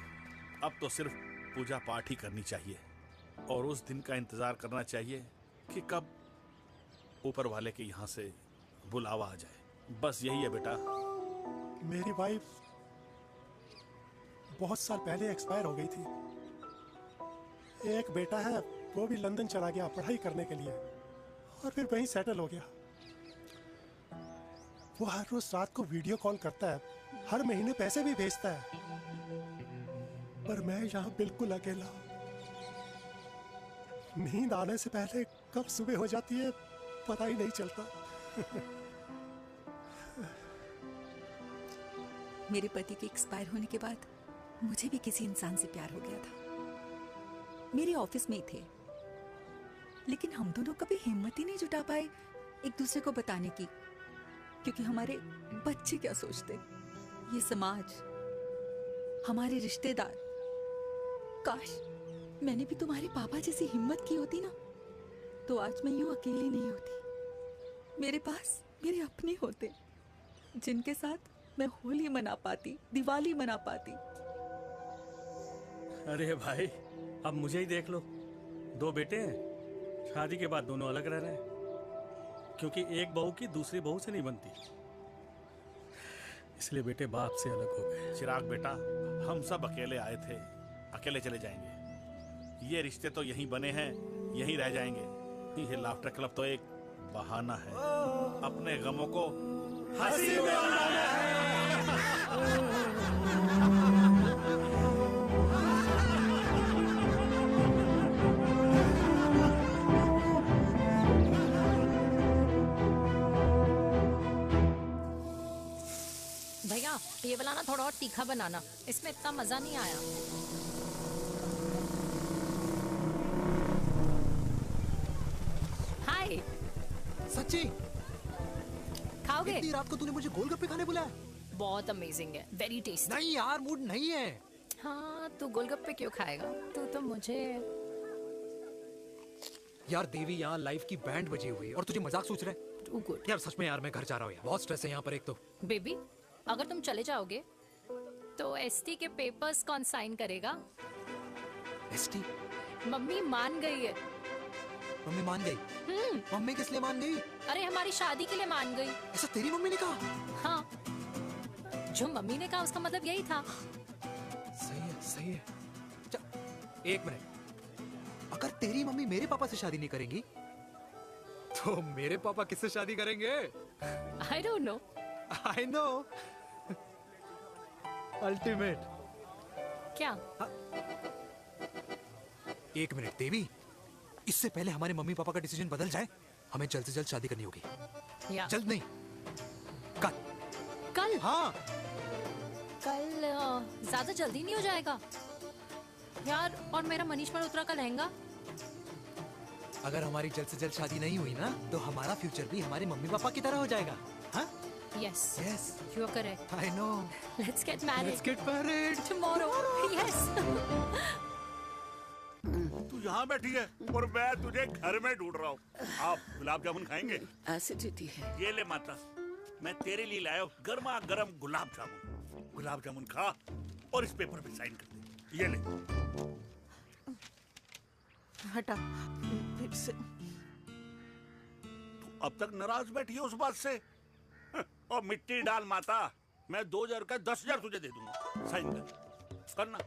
अब तो सिर्फ पूजा पाठ ही करनी चाहिए और उस दिन का इंतजार करना चाहिए कि कब ऊपर वाले के यहाँ से बुलावा आ जाए। बस यही है बेटा। मेरी वाइफ बहुत साल पहले एक्सपायर हो गई थी। एक बेटा है, वो भी लंदन चला गया पढ़ाई करने के लिए और फिर वहीं सेटल हो गया। वो हर रोज रात को वीडियो कॉल करता है, हर महीने पैसे भी भेजता है, पर मैं यहाँ बिल्कुल अकेला। नींद आने से पहले कब सुबह हो जाती है पता ही नहीं चलता। मेरे पति के एक्सपायर होने के बाद मुझे भी किसी इंसान से प्यार हो गया था। मेरे ऑफिस में ही थे, लेकिन हम दोनों कभी हिम्मत ही नहीं जुटा पाए एक दूसरे को बताने की, क्योंकि हमारे बच्चे क्या सोचते, ये समाज, हमारे रिश्तेदार। काश मैंने भी तुम्हारे पापा जैसी हिम्मत की होती ना, तो आज मैं यूं अकेली नहीं होती। मेरे पास मेरे अपने होते, जिनके साथ मैं होली मना पाती, दिवाली मना पाती। अरे भाई, अब मुझे ही देख लो, 2 बेटे हैं, शादी के बाद दोनों अलग रह रहे हैं, क्योंकि एक बहू की दूसरी बहू से नहीं बनती, इसलिए बेटे बाप से अलग हो गए। चिराग बेटा, हम सब अकेले आए थे, अकेले चले जाएंगे। ये रिश्ते तो यहीं बने हैं, यहीं रह जाएंगे। ये लाफ्टर क्लब तो एक बहाना है अपने गमों को हंसी में उड़ाना भैया ये वाला ना थोड़ा और तीखा बनाना, इसमें इतना मजा नहीं आया। हाय सच्ची खाओगे? इतनी रात को तूने मुझे गोलगप्पे खाने बुलाया? बहुत अमेजिंग है, वेरी टेस्टी। नहीं यार, मूड नहीं है। हाँ तू गोलगप्पे क्यों खाएगा? तू तो मुझे यार देवी, यहाँ लाइफ की बैंड बजी हुई है और तुझे मजाक सोच रहा है? Too good. यार सच में यार, मैं घर जा रहा हूँ यार, बहुत स्ट्रेस है यहाँ पर एक तो। बेबी अगर तुम चले जाओगे तो एसटी के पेपर्स कौन साइन करेगा? एसटी? मम्मी मान गई है। मम्मी मान गई? मम्मी किस लिए मान गई? अरे हमारी शादी के लिए मान गई। ऐसा तेरी मम्मी ने कहा? हाँ, जो मम्मी ने कहा उसका मतलब यही था। सही है, सही है। एक मिनट, अगर तेरी मम्मी मेरे पापा से शादी नहीं करेंगी तो मेरे पापा किससे शादी करेंगे? I don't know. I know. Ultimate. क्या? एक मिनट देवी, इससे पहले हमारे मम्मी पापा का डिसीजन बदल जाए, हमें जल्द से जल्द शादी करनी होगी। या। जल्द नहीं, कल। कल? हाँ। कल ज्यादा जल्दी नहीं हो जाएगा यार? और मेरा मनीष मल्होत्रा का लहंगा? अगर हमारी जल्द से जल्द शादी नहीं हुई ना, तो हमारा फ्यूचर भी हमारे मम्मी पापा की तरह हो जाएगा। हाँ? Yes. Yes. You are correct. I know. Let's get married. Let's get married. Tomorrow. Yes. तू यहाँ बैठी है और मैं तुझे घर में ढूंढ रहा हूँ। आप गुलाब जामुन खाएंगे? एसिडिटी है। ये ले माता, मैं तेरे लिए लाया हूँ गर्मा गर्म गुलाब जामुन। गुलाब जामुन खा और इस पेपर पे साइन कर दे। ये ले। हटा फिर से। तू अब तक नाराज बैठी है उस बात से? और मिट्टी डाल माता, मैं 2000 का 10,000 तुझे दे दूंगा। साइन कर, करना।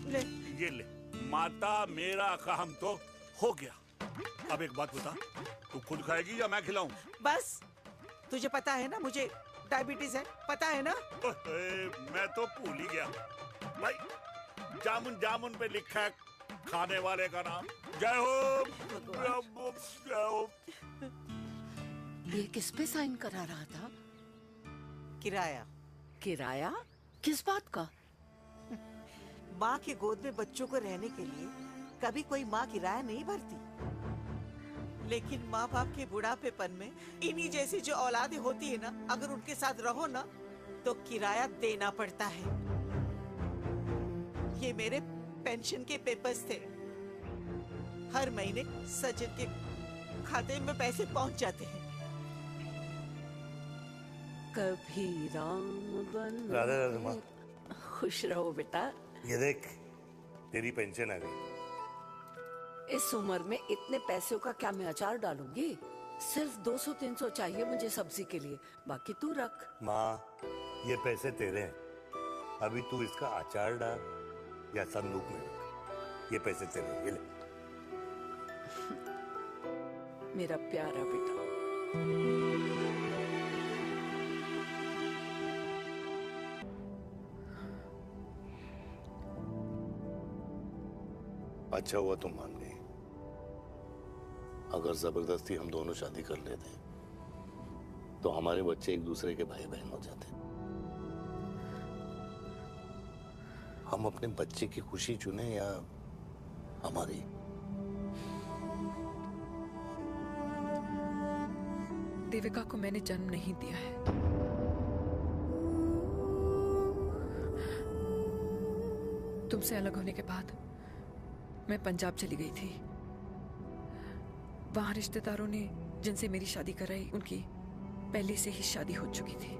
ले। ये ले माता, मेरा काम तो हो गया। अब एक बात बता, तू खुद खाएगी या मैं खिलाऊं? बस, तुझे पता है ना मुझे डायबिटीज है, पता है ना? मैं तो भूल ही गया भाई, जामुन जामुन पे लिखा है खाने वाले का नाम। जय हो, जय हो। ये किस पे साइन करा रहा था? किराया। किराया? किस बात का? माँ के गोद में बच्चों को रहने के लिए कभी कोई माँ किराया नहीं भरती, लेकिन माँ बाप के बुढ़ापेपन में इन्हीं जैसी जो औलादें होती है ना, अगर उनके साथ रहो ना तो किराया देना पड़ता है। ये मेरे पेंशन के पेपर्स थे, हर महीने सचिन के खाते में पैसे पहुंच जाते हैं। कभी राम बन। राधे राधे माँ। खुश रहो बेटा। ये देख, तेरी पेंशन आ गई। इस उम्र में इतने पैसों का क्या मैं अचार डालूंगी? सिर्फ 200-300 चाहिए मुझे सब्जी के लिए, बाकी तू रख। माँ, ये पैसे तेरे हैं, अभी तू इसका अचार डाल या संदूक में रख। ये पैसे तेरे हैं, ये ले। मेरा प्यारा बेटा। अच्छा हुआ तुम मान गई, अगर जबरदस्ती हम दोनों शादी कर लेते तो हमारे बच्चे एक दूसरे के भाई बहन हो जाते। हम अपने बच्चे की खुशी चुने या हमारी? देविका को मैंने जन्म नहीं दिया है। तुमसे अलग होने के बाद मैं पंजाब चली गई थी। वहां रिश्तेदारों ने जिनसे मेरी शादी कराई, उनकी पहले से ही शादी हो चुकी थी।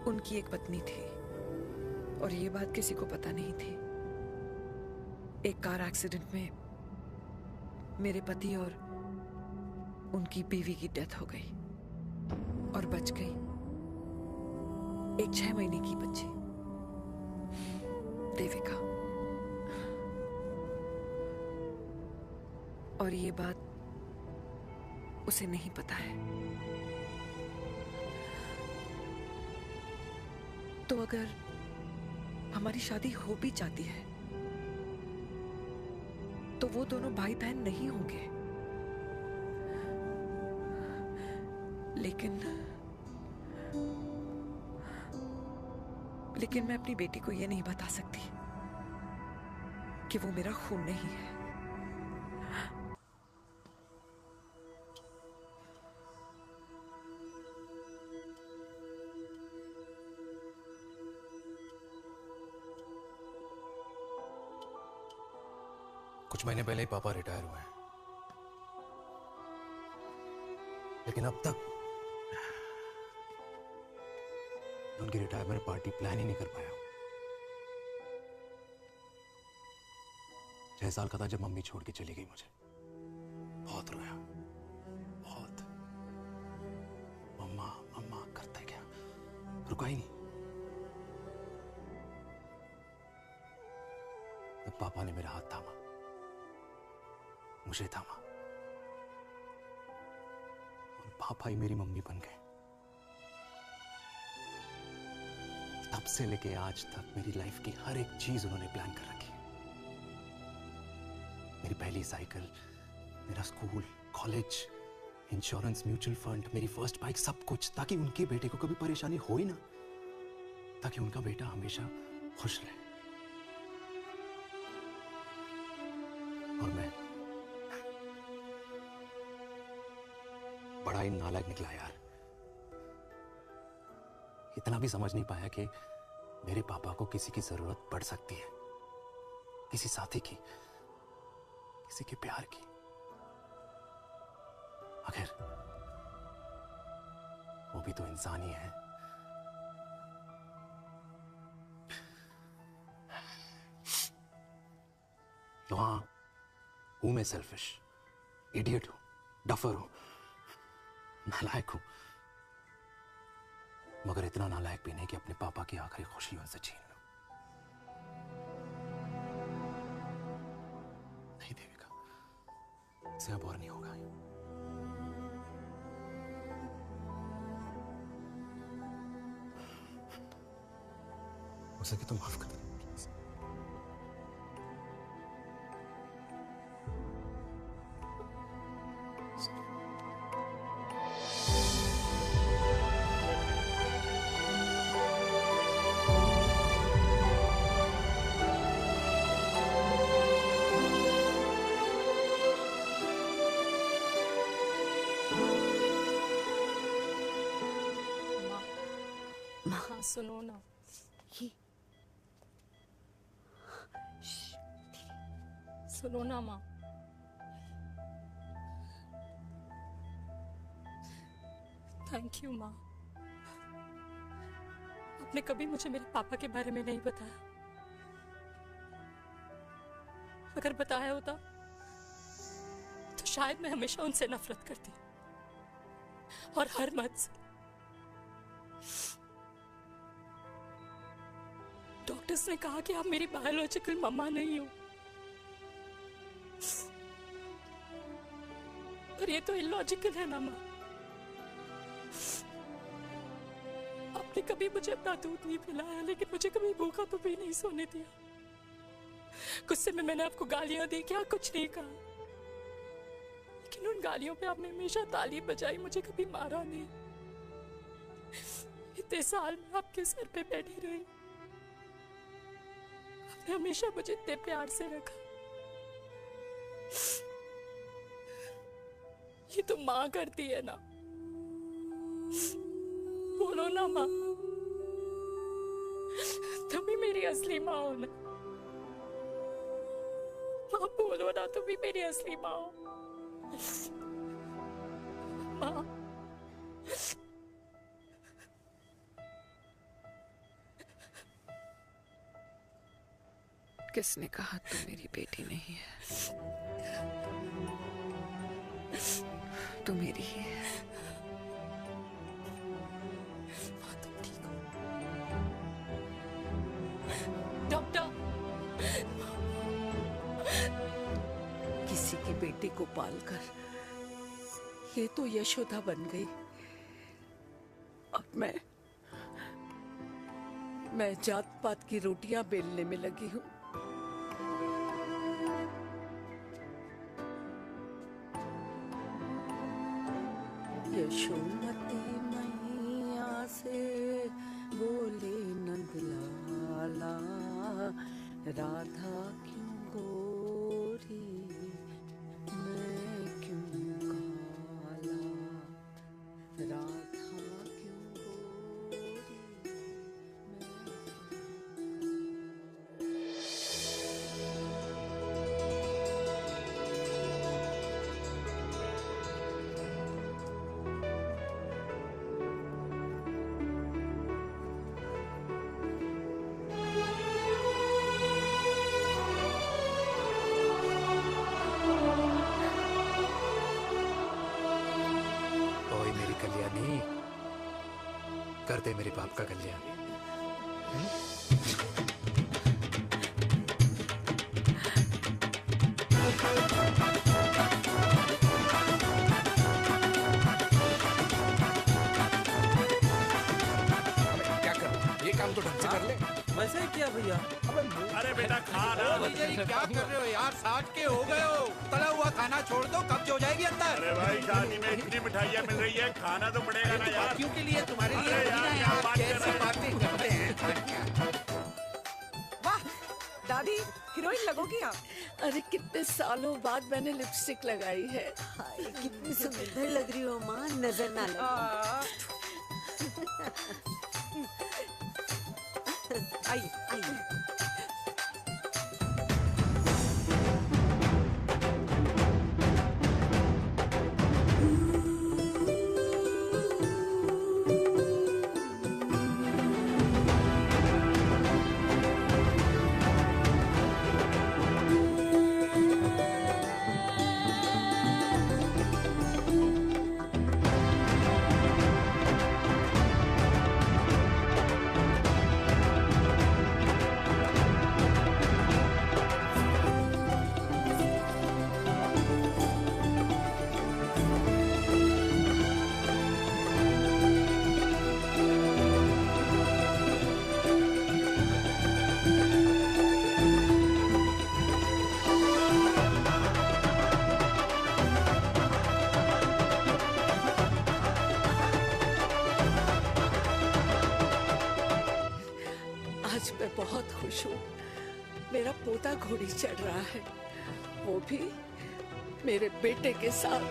उनकी एक पत्नी थी और ये बात किसी को पता नहीं थी। एक कार एक्सीडेंट में मेरे पति और उनकी बीवी की डेथ हो गई और बच गई एक 6 महीने की बच्ची देविका। और ये बात उसे नहीं पता है। तो अगर हमारी शादी हो भी जाती है तो वो दोनों भाई बहन नहीं होंगे। लेकिन मैं अपनी बेटी को ये नहीं बता सकती कि वो मेरा खून नहीं है। कुछ महीने पहले ही पापा रिटायर हुए हैं, लेकिन अब तक उनकी रिटायरमेंट पार्टी प्लान ही नहीं कर पाया। 6 साल का था जब मम्मी छोड़ के चली गई मुझे। बहुत रोया, बहुत। मम्मा मम्मा करता क्या, रुका ही नहीं। तब पापा ने मेरा हाथ थामा, मुझे थामा, और पापा ही मेरी मम्मी बन गए। तब से लेके आज तक मेरी लाइफ की हर एक चीज उन्होंने प्लान कर रखी है। मेरी पहली साइकिल, मेरा school, college, insurance, mutual fund, मेरी फर्स्ट बाइक, सब कुछ, ताकि उनके बेटे को कभी परेशानी हो ही ना, ताकि उनका बेटा हमेशा खुश रहे। और मैं बड़ा ही नालायक निकला यार। इतना भी समझ नहीं पाया कि मेरे पापा को किसी की जरूरत पड़ सकती है, किसी साथी की, किसी के प्यार की। आखिर वो भी तो इंसान ही है। तो हाँ, हूं मैं सेल्फिश, इडियट हूं, डफर हूं, नालायक हूं, मगर इतना नालायक भी नहीं कि अपने पापा की आखिरी खुशी उनसे छीन लूं। नहीं देविका, इससे अब और नहीं होगा। हो सके तो माफ कर दो। हाँ सुनो ना, सुनो ना माँ। थैंक यू माँ, आपने कभी मुझे मेरे पापा के बारे में नहीं बताया। अगर बताया होता तो शायद मैं हमेशा उनसे नफरत करती, और हर मत से। डॉक्टर्स ने कहा कि आप मेरी बायोलॉजिकल मम्मा नहीं हो, पर ये तो इलॉजिकल है ना माँ। आपने कभी मुझे अपना दूध नहीं पिलाया, लेकिन मुझे कभी भूखा तो भी नहीं सोने दिया। गुस्से में मैंने आपको गालियां दी, क्या कुछ नहीं कहा, लेकिन उन गालियों पे आपने हमेशा ताली बजाई, मुझे कभी मारा नहीं। इतने साल में आपके सर पे बैठी रही, आपने हमेशा मुझे इतने प्यार से रखा। ये तो माँ करती है ना, बोलो ना माँ, तुम ही मेरी असली माँ हो ना। माँ बोलो ना, तुम ही मेरी असली माँ हो। माँ किसने कहा तू मेरी बेटी नहीं है? तू मेरी ही है। तुम ठीक हो? किसी की बेटी को पालकर ये तो यशोदा बन गई। अब मैं जात पात की रोटियां बेलने में लगी हूँ। यशोमती मैया से बोले नंदलाला, राधा क्यों गोरी मैं क्यों काला, राधा क्यों गोरी ओए मेरी कल्याणी, कर दे मेरे बाप का कल्याण। क्या कर, ये काम तो ढंग से कर ले। वैसे ही किया भैया। अरे बेटा खा ना। क्या कर रहे हो यार, 60 के हो गए हो, तला हुआ खाना छोड़ दो, कब्ज हो जाएगी अंदर। अरे भाई शादी में इतनी मिठाइयाँ मिल रही है, खाना तो पड़ेगा ना यार। क्यों के लिए तुम्हारे लिए अरे यार, क्या बात कर कैसी रहे बातें करते हैं। वाह दादी, हीरोइन लगोगी आप। अरे कितने सालों बाद मैंने लिपस्टिक लगाई है। हाय, कितनी सुंदर लग रही हो माँ, नजर ना लगे। आइए आइए। आज मैं बहुत खुश हूँ। मेरा पोता घोड़ी चढ़ रहा है, वो भी मेरे बेटे के साथ।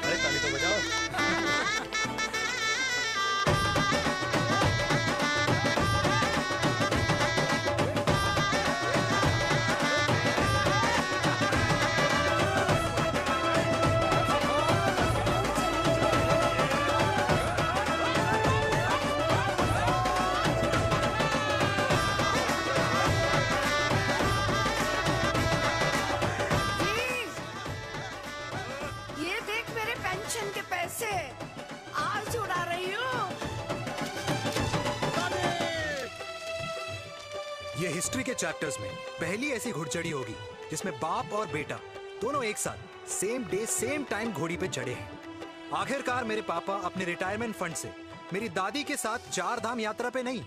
अरे ताली तो बजाओ। ये देख मेरे पेंशन के पैसे, आज उड़ा रही हूँ। ये हिस्ट्री के चैप्टर्स में पहली ऐसी घुड़चढ़ी होगी जिसमें बाप और बेटा दोनों एक साथ सेम डे सेम टाइम घोड़ी पे चढ़े हैं। आखिरकार मेरे पापा अपने रिटायरमेंट फंड से मेरी दादी के साथ 4 धाम यात्रा पे नहीं,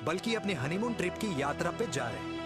बल्कि अपनी हनीमून ट्रिप की यात्रा पे जा रहे हैं।